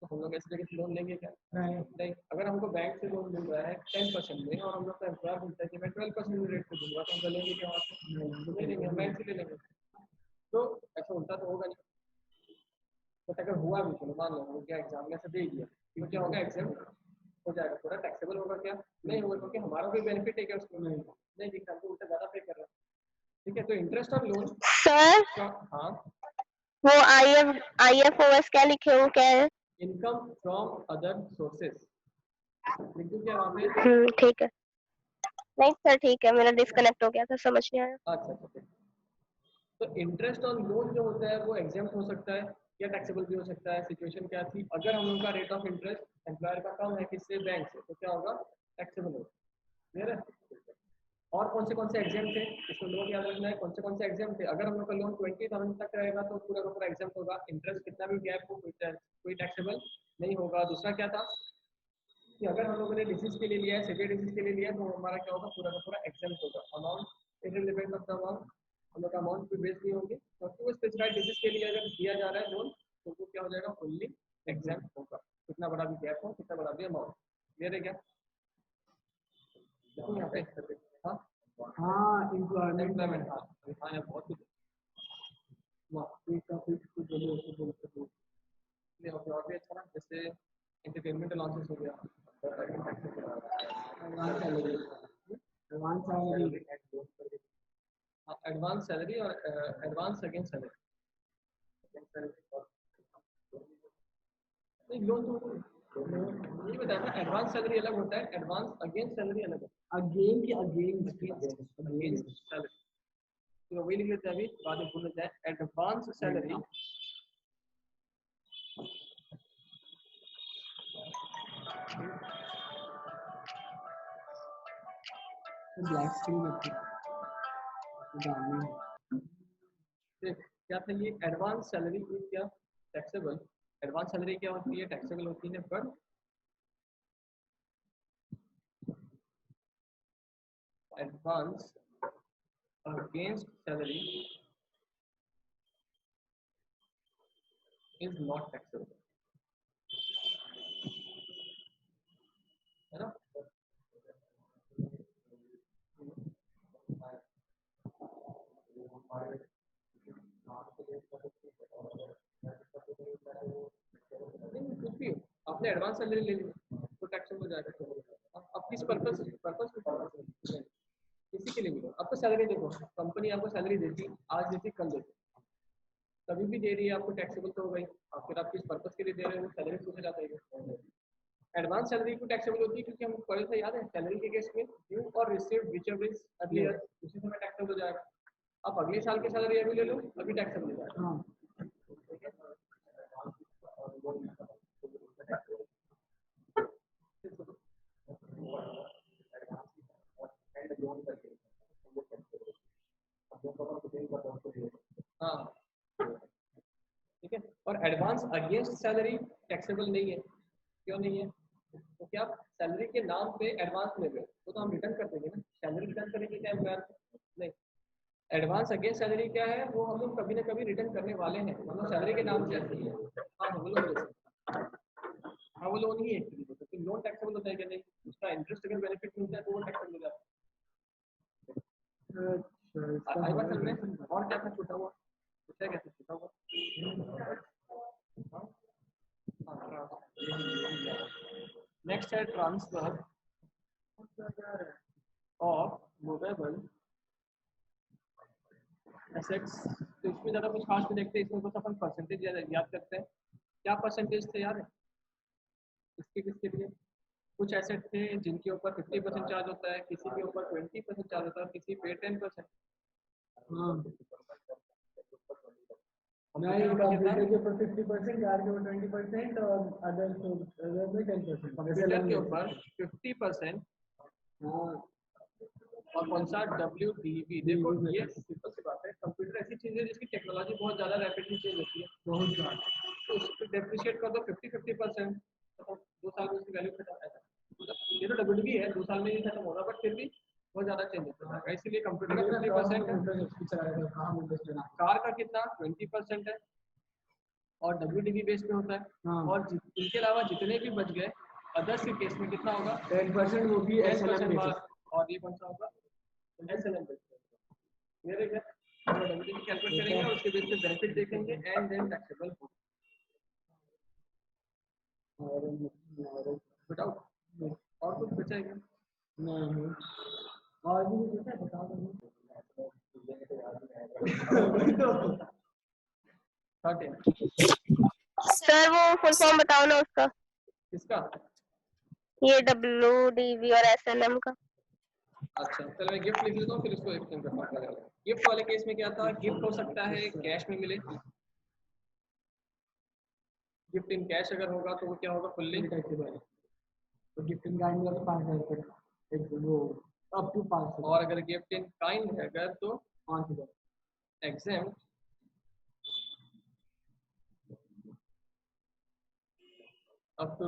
तो हम लोग ऐसे जगह से लोन लेंगे क्या, नहीं। अगर हमको बैंक से लोन मिल रहा है 10% में और हम लोग का एम्प्लॉयर बोलता है कि मैं 12% रेट पे दूंगा, तो हम लेंगे क्या वहाँ से, नहीं लेंगे, हम बैंक से ले लेंगे। तो ऐसा उल्टा तो होगा नहीं। बट अगर हुआ भी, चलो मान लो हो गया, एग्जाम में से दे दिया, तो क्या होगा, एग्जाम हो जाएगा, पूरा टैक्सेबल होगा क्या, नहीं होगा, क्योंकि हमारा कोई बेनिफिट है क्या उसमें, नहीं दिखता, तो उल्टा ज़्यादा पे कर रहा है, ठीक है। तो इंटरेस्ट और लोन
सर
का, हाँ,
वो IFOS क्या लिखे हो, क्या है?
इनकम फ्रॉम अदर सोर्सेज, लिख दूं क्या वहाँ पे,
ठीक है, नहीं सर ठीक है, मेरा डिस्कनेक्ट हो गया था, समझ नहीं आया।
अच्छा अच्छा। तो इंटरेस्ट ऑन लोन जो होता है वो एग्जाम्प्ट हो सकता है या टैक्सेबल भी हो सकता है। सिचुएशन क्या थी, अगर हम लोग का रेट ऑफ इंटरेस्ट एम्प्लॉयर का कम है किससे, बैंक से, तो क्या होगा, टैक्सेबल होगा, क्लियर है। और कौन से एग्जाम थे, इसको लोग याद रखना है, कौन से एग्जाम थे। अगर हम लोग का लोन 20,000 तक रहेगा तो पूरा का पूरा एग्जाम होगा, इंटरेस्ट कितना भी गैप हो कोई टैक्सेबल नहीं होगा। दूसरा क्या था कि अगर हम लोगों ने डिसीज के लिए लिया है, सिवियर डिसीज के लिए लिया है, तो हमारा क्या होगा, पूरा का पूरा एग्जाम होगा, amount irrelevant of the amount, हम लोग अमाउंट पे बेस नहीं होंगे, क्योंकि वो स्पेसिफाइड डिसीज के लिए अगर दिया जा रहा है लोन, तो वो क्या हो जाएगा, फुल्ली एग्जाम होगा, कितना बड़ा भी गैप हो, कितना बड़ा भी अमाउंट, क्लियर है क्या। देखो यहाँ पे, हाँ
हाँ
एम्प्लॉयमेंट,
एम्प्लॉयमेंट
हाँ हाँ, यहाँ बहुत कुछ और भी अच्छा ना, जैसे एंटरटेनमेंट अलाउंसेस हो गया, एडवांस सैलरी और एडवांस अगेंस्ट सैलरी, नहीं लोन तो नहीं बताया ना, एडवांस सैलरी अलग होता है, एडवांस अगेंस्ट सैलरी अलग होता
अगेन की
है, अगेंस्ट सैलरी, तो वही लिख लेते हैं अभी, बाद में भूल जाए, एडवांस सैलरी
ब्लैक स्क्रीन होती
क्या था ये, एडवांस सैलरी इज क्या, टैक्सेबल, एडवांस सैलरी क्या होती है, टैक्सेबल होती है, but advance against salary is not taxable, है ना। नहीं कुछ भी हो, आपने एडवांस सैलरी ले ली तो टैक्सेबल हो जाएगा। अब किस पर्पस किसी के लिए भी, आपको सैलरी देखो, कंपनी आपको सैलरी देती, आज देती कल देती, कभी भी दे रही है आपको, टैक्सेबल तो हो गई। आप फिर आप किस पर्पस के लिए दे रहे हो, सैलरी पूछा जाता है। एडवांस सैलरी को टैक्सेबल होती है क्योंकि हम पहले से याद है, सैलरी के केस में ड्यू और रिसीव्ड व्हिचएवर इज अर्लियर, उसी समय टैक्सेबल हो जाएगा। आप अगले साल की सैलरी अभी ले लो, अभी टैक्सेबल हो जाएगा।
हाँ
हाँ एडवांस अगेंस्ट सैलरी टैक्सेबल नहीं है। क्यों नहीं है? तो क्या आप सैलरी के नाम पे एडवांस ले रहे हो तो हम रिटर्न कर देंगे ना, सैलरी रिटर्न करेंगे क्या एम्प्लॉयर? नहीं। एडवांस अगेंस्ट सैलरी क्या है, वो हम लोग कभी ना कभी रिटर्न करने वाले हैं, मतलब सैलरी के नाम से ऐसे ही है। हाँ हम लोग ले सकते हैं। हाँ वो लोन ही है एक्चुअली, तो लोन टैक्सेबल होता है क्या? नहीं, उसका इंटरेस्ट अगर बेनिफिट मिलता है तो वो टैक्सेबल हो जाता है। आई बात समझ में? और क्या था छूटा हुआ? पूछा क्या था छूटा हुआ? नेक्स्ट है ट्रांसफर ऑफ मूवेबल एसेट्स। तो इसमें ज़्यादा कुछ खास नहीं देखते, इसमें बस अपन परसेंटेज याद करते हैं। क्या परसेंटेज थे यार इसके किसके लिए? कुछ एसेट थे जिनके ऊपर 50% चार्ज होता है, किसी के ऊपर 20% चार्ज होता है, किसी पे 10%।
नहीं, कंप्यूटर के ऊपर 50%, कार के ऊपर 20% और अदर में 10%।
कंप्यूटर के ऊपर 50%।
हाँ
और कौन सा? WDV। देखो ये सिंपल सी बात है, कंप्यूटर ऐसी चीज है जिसकी टेक्नोलॉजी बहुत ज्यादा रैपिडली चेंज होती है,
बहुत ज़्यादा।
तो उसको डेप्रिशिएट कर दो 50% तो 2 साल में उसकी वैल्यू खत्म है। ये तो WDV है, 2 साल में ही खत्म होगा, बट फिर भी बहुत ज्यादा चेंज होता है, इसीलिए कंप्यूटर का 50% है। कार का कितना? 20% है और WDV बेस पे होता है।
हाँ।
और इनके अलावा जितने भी बच गए अदर्स के केस में कितना होगा?
10%, वो भी
10%
SLM।
और ये कौन सा होगा? SLM बेस पे। मेरे घर WDV कैलकुलेट करेंगे और उसके बेस पे बेनिफिट देखेंगे एंड देन टैक्सेबल होगा। बताओ और कुछ बचेगा?
नहीं, और भी कुछ है बता दो।
13
सर वो फुल फॉर्म बताओ ना उसका,
किसका?
ये WDV और SLM का।
अच्छा चलो मैं गिफ्ट लिख लेता हूँ फिर इसको एक्सप्लेन करता हूँ। गिफ्ट वाले केस में क्या था, गिफ्ट हो सकता है कैश में मिले, गिफ्ट इन कैश अगर होगा तो वो क्या होगा? Fully
taxable. तो गिफ्टिंग का आएगा तो 5,000 का एक वो अप टू 500।
और अगर गिफ्ट इन काइंड है अगर तो
5,000
एग्जेम्प्ट अप टू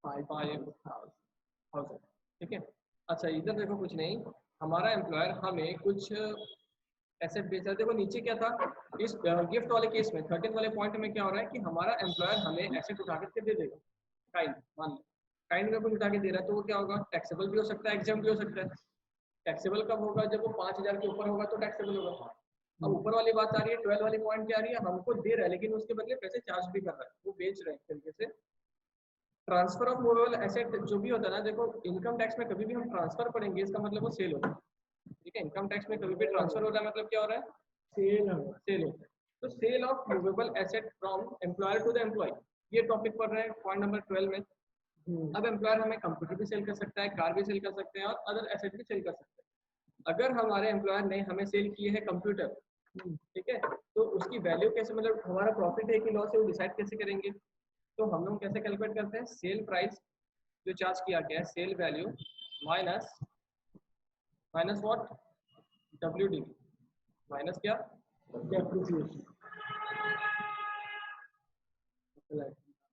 ₹5,000। ठीक है। अच्छा इधर देखो कुछ नहीं, हमारा एम्प्लॉयर हमें कुछ एसेट बेच रहा है। देखो नीचे क्या था, इस गिफ्ट वाले केस में 13 वाले पॉइंट में क्या हो रहा है कि हमारा एम्प्लॉयर हमें एसेट उठा के दे देगा, काइंड मान लो काइंड में कुछ उठा के दे रहा है, तो वो क्या होगा? टैक्सेबल भी हो सकता है, एग्जाम भी हो सकता है। टैक्सेबल कब होगा? जब वो 5,000 के ऊपर होगा तो टैक्सेबल होगा। अब ऊपर वाली बात आ रही है, 12 वाली पॉइंट क्या आ रही है, हमको दे रहा है लेकिन उसके बदले पैसे चार्ज भी कर रहा है, वो बेच रहे हैं एक तरीके से। ट्रांसफर ऑफ मूवेबल एसेट जो भी होता है ना, देखो इनकम टैक्स में कभी भी हम ट्रांसफर पढ़ेंगे इसका मतलब वो सेल होता है। ठीक है, इनकम टैक्स में कभी भी ट्रांसफर हो रहा है मतलब क्या हो रहा है?
सेल
सेल होता है। तो sale of movable asset from employer to the employee, ये टॉपिक पढ़ रहे हैं पॉइंट नंबर 12 में। अब एम्प्लॉयर हमें कंप्यूटर भी सेल कर सकता है, कार भी सेल कर सकते हैं और अदर एसेट भी सेल कर सकते हैं। अगर हमारे एम्प्लॉयर ने हमें सेल किए है कंप्यूटर, ठीक है, तो उसकी वैल्यू कैसे, मतलब हमारा प्रॉफिट है कि लॉस है वो डिसाइड कैसे करेंगे? तो हम लोग कैसे कैलकुलेट करते हैं? सेल प्राइस जो चार्ज किया गया है, sale value minus minus what? WDV minus क्या?
Depreciation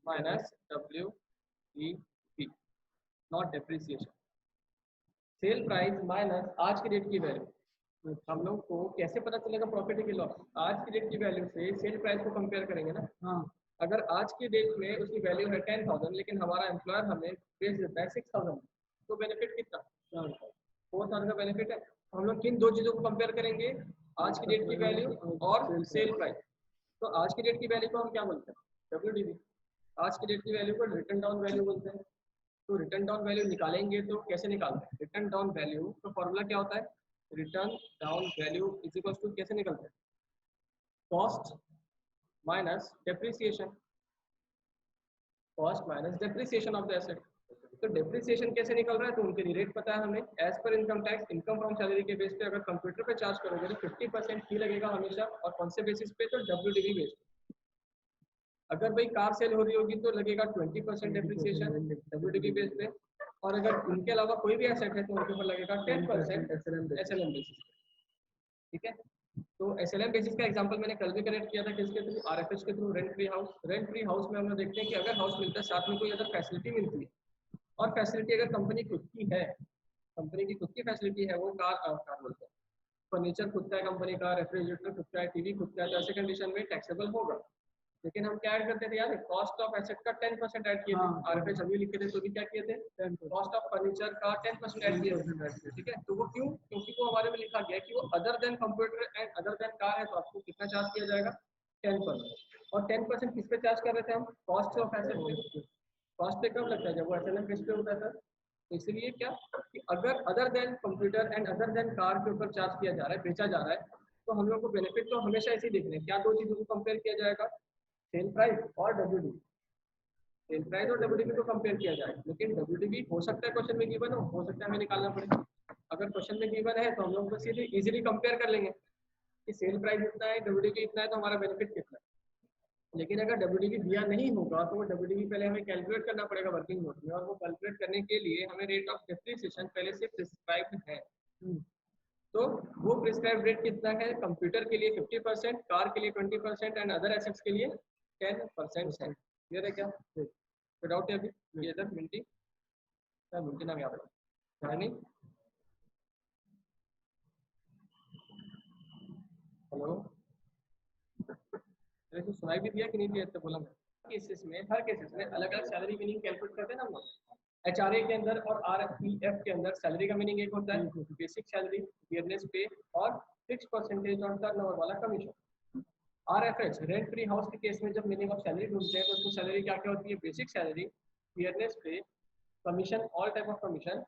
minus WDV not depreciation. Sale price minus आज की डेट की वैल्यू। हम लोग को कैसे पता चलेगा प्रॉफिट है कि लॉस? आज की डेट की वैल्यू से सेल प्राइस को कंपेयर करेंगे ना।
हाँ।
अगर आज की डेट में उसकी वैल्यू है 10,000 लेकिन हमारा एम्प्लॉयर हमें बेच देता है 6,000, तो बेनिफिट कितना? 4,000 का बेनिफिट है। तो हम लोग किन दो चीजों को कंपेयर करेंगे? आज की डेट की वैल्यू और सेल प्राइस। तो आज की डेट की वैल्यू को हम क्या बोलते हैं? WDV। आज की डेट की वैल्यू को रिटर्न डाउन वैल्यू बोलते हैं। तो रिटर्न डाउन वैल्यू निकालेंगे तो कैसे निकालते हैं? रिटर्न डाउन वैल्यू का फॉर्मूला क्या होता है? Written down value is equal to कैसे निकलता है? Cost minus depreciation, cost minus depreciation of the asset. तो डेप्रिसिएशन कैसे निकल रहा है? तो उनके रेट पता है हमें, as per income tax income from salary के बेस पे अगर कंप्यूटर पे चार्ज करोगे तो 50% फी लगेगा हमेशा, और कौन से बेसिस पे? तो WDV बेस पे। अगर भाई कार सेल हो रही होगी तो लगेगा 20% डेप्रिसिएशन WDV बेस पे, और अगर इनके अलावा कोई भी एसेट है तो उनके ऊपर लगेगा 10% SLM बेसिस पे। ठीक है, तो SLM बेसिस का एग्जांपल मैंने कल भी कनेक्ट किया था किसके थ्रू, RFH के through, rent free house. Rent free house में हम लोग देखते हैं कि अगर हाउस मिलता है साथ में कोई अदर फैसिलिटी मिलती है, और फैसिलिटी अगर कंपनी खुद की है, कंपनी की खुद की फैसिलिटी है, वो कार बोलते हैं, फर्नीचर खुद का है कंपनी का, रेफ्रिजरेटर खुद का है, टीवी खुद का है, तो ऐसे कंडीशन में टैक्सेबल होगा। लेकिन हम क्या ऐड करते थे यार, कॉस्ट ऑफ एसेट का 10% ऐड किए थे, RFH अभी लिखे थे तो भी क्या किए थे, कॉस्ट ऑफ फर्नीचर का 10% ऐड किए थे, ठीक है। तो वो क्यों, क्योंकि वो हमारे में लिखा गया है कि वो other than computer and other than car है, तो आपको कितना चार्ज किया जाएगा, 10%। और 10% किस पे चार्ज कर रहे थे हम, कॉस्ट ऑफ एसेट पे। कॉस्ट पे कब लगता है, जब वो SLM बेस पे होता है। तो इसलिए क्या कि अगर other than computer and other than car के ऊपर चार्ज किया जा रहा है, बेचा जा रहा है, तो हम लोग को बेनिफिट तो हमेशा ऐसे ही देखने हैं। क्या दो चीजों को कंपेयर किया जाएगा, सेल प्राइस और WDV। सेल प्राइस और WDV को कंपेयर किया जाएगा, लेकिन WDV हो सकता है क्वेश्चन में गिवन हो सकता है हमें निकालना पड़े। अगर क्वेश्चन में गिवन है तो हम लोग बस ये इजीली कंपेयर कर लेंगे कि सेल प्राइस इतना है, WDV इतना है, तो हमारा बेनिफिट कितना है। लेकिन अगर WDV दिया नहीं होगा तो वो WDV पहले हमें कैलकुलेट करना पड़ेगा वर्किंग नोट में, और वो कैलकुलेट करने के लिए हमें रेट ऑफ डेप्रिसिएशन पहले से प्रिस्क्राइब्ड है। तो वो प्रिस्क्राइब्ड रेट कितना है, कंप्यूटर के लिए 50%, कार के लिए 20% एंड अदर एसेट्स के लिए 10% है। क्लियर है क्या, कोई डाउट है अभी, ये इधर मिनटी मिनटी नाम याद है नहीं। हेलो, तो सुनाई भी दिया कि नहीं दिया, तो बोला मैं केसेस में, हर केसेस में अलग अलग सैलरी मीनिंग कैलकुलेट करते हैं ना हम लोग। HRA के अंदर और RPF के अंदर सैलरी का मीनिंग एक होता है बेसिक सैलरी, बियरनेस पे और फिक्स परसेंटेज ऑन टर्नओवर वाला commission. RFH rent free house के केस में जब मीनिंग ऑफ सैलरी ढूंढते हैं तो उसमें सैलरी क्या क्या होती है, बेसिक सैलरी, बियरनेस पे, commission, all type of commission,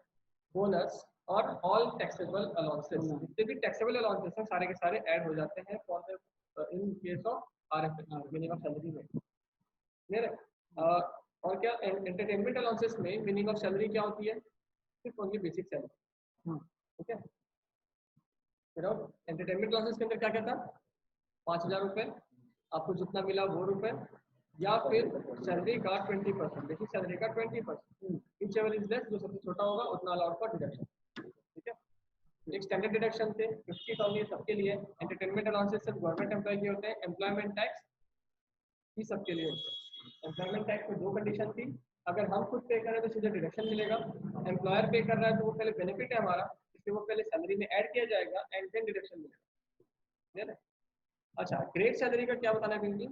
bonus और ऑल टैक्सेबल अलाउंसेस। जितने भी टैक्सेबल अलाउंसेस हैं सारे के सारे ऐड हो जाते हैं for in case of RFH meaning of salary में। क्लियर है। और क्या एंटरटेनमेंट अलाउंसेस में मीनिंग ऑफ सैलरी क्या होती है, सिर्फ ओनली बेसिक सैलरी। ठीक है, फिर अब एंटरटेनमेंट अलाउंसेस के अंदर क्या क्या था, 5,000 रुपये, आपको जितना मिला वो रुपए, या फिर सैलरी का 20%, बेसिक सैलरी का 20%, ईच एवर इज लेस, जो सबसे छोटा होगा उतना अलाउड फॉर डिडक्शन। ठीक है, एक स्टैंडर्ड डिडक्शन थे 50,000 सबके लिए। एंटरटेनमेंट अलाउंसेस सिर्फ गवर्नमेंट एम्प्लॉय के होते हैं, एम्प्लॉयमेंट टैक्स भी सबके लिए होते हैं। एम्प्लॉयमेंट टैक्स में 2 कंडीशन थी, अगर हम खुद पे करें तो सीधा डिडक्शन मिलेगा, एम्प्लॉयर पे कर रहा है तो वो पहले बेनिफिट है हमारा, इसलिए वो पहले सैलरी में ऐड किया जाएगा एंड देन डिडक्शन मिलेगा। क्लियर है। अच्छा, ग्रेड सैलरी का क्या बताना है पिंकी,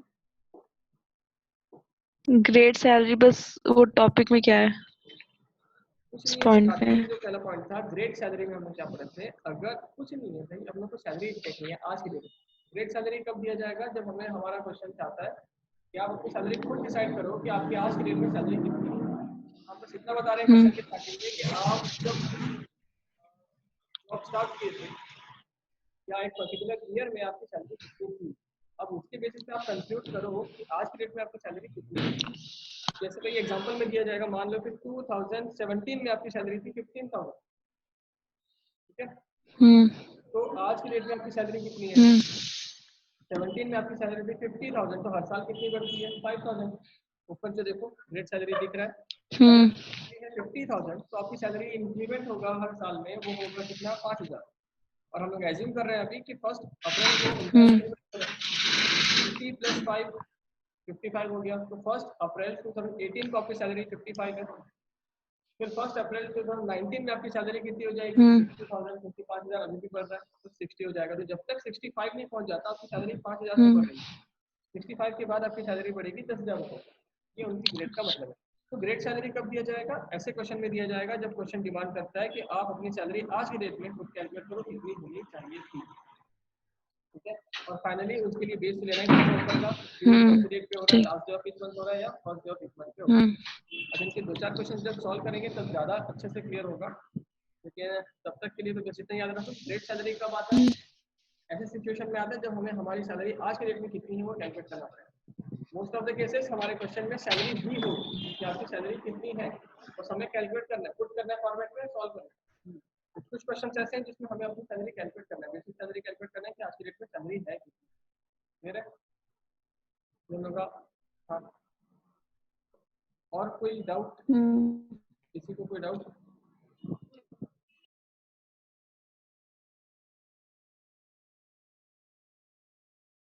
ग्रेड सैलरी बस वो टॉपिक में क्या है,
कुछ
इस
नहीं है,
पॉइंट
स्टार्टिंग
में।
में जो पहला पॉइंट था ग्रेड सैलरी में हम लोग क्या पढ़े थे, अगर कुछ नहीं है भाई, हम लोग को सैलरी देखनी है आज की डेट में। ग्रेड सैलरी कब दिया जाएगा, जब हमें हमारा क्वेश्चन चाहता है कि आप अपनी सैलरी खुद डिसाइड करो कि आपकी आज की डेट में सैलरी कितनी है। आप बस इतना बता रहे हैं क्वेश्चन के स्टार्टिंग में कि आप जब जॉब स्टार्ट किए थे या एक पर्टिकुलर ईयर में आपकी सैलरी कितनी थी, अब उसके बेसिस पे आप कंप्यूट करो कि आज की डेट में आपकी सैलरी कितनी है। जैसे कोई एग्जांपल में दिया जाएगा, मान लो कि 2017 में आपकी सैलरी थी 15,000, ठीक है, तो आज की डेट में आपकी सैलरी कितनी है, 17 में आपकी सैलरी थी 50,000, तो हर साल कितनी बढ़ती है, 5,000। ऊपर से देखो ग्रेड सैलरी दिख रहा है, अगर 50,000 तो आपकी सैलरी इंक्रीमेंट होगा हर साल में, वो होगा कितना, 5,000। और हम लोग एज्यूम कर रहे हैं अभी कि 1 अप्रैल को उनका 50 + 5 55 हो गया, तो 1 अप्रैल 2018 को आपकी सैलरी 55 है। फिर 1 अप्रैल 2019 में आपकी सैलरी कितनी हो जाएगी, 50,000, 55,000 अभी भी बढ़ रहा है तो 60 हो जाएगा। तो जब तक 65 नहीं पहुंच जाता आपकी सैलरी 5,000 से बढ़ रही है, 65 के बाद आपकी सैलरी बढ़ेगी 10,000 रुपये। ये उनकी ग्रेड का मतलब है। तो ग्रेड सैलरी कब दिया जाएगा, ऐसे क्वेश्चन में दिया जाएगा जब क्वेश्चन डिमांड करता है कि आप अपनी सैलरी आज की डेट में खुद कैलकुलेट करो कितनी होनी चाहिए थी। ठीक है, और फाइनली उसके लिए बेस लेना है ऊपर का, कौन सी डेट पे हो रहा है, लास्ट डे ऑफ इस मंथ हो रहा है या फर्स्ट डे ऑफ इस मंथ पे हो रहा है। अब इनके 2-4 क्वेश्चन जब सॉल्व करेंगे तब ज्यादा अच्छे से क्लियर होगा, लेकिन तब तक के लिए तो बस इतना याद रखो। ग्रेड सैलरी कब आता है, ऐसे सिचुएशन में आता है जब हमें हमारी सैलरी आज के डेट में कितनी है वो कैलकुलेट करना पड़ेगा। मोस्ट ऑफ द केसेस हमारे क्वेश्चन में सैलरी दी होगी कि आपकी सैलरी कितनी है, बस हमें कैलकुलेट करना है, पुट करना है फॉर्मेट में, सॉल्व करना है। कुछ क्वेश्चन ऐसे हैं जिसमें हमें अपनी सैलरी कैलकुलेट करना है, बेसिक सैलरी कैलकुलेट करना है कि आज की डेट में सैलरी है कितनी। क्लियर है दोनों का। हाँ, और कोई डाउट, किसी को कोई डाउट?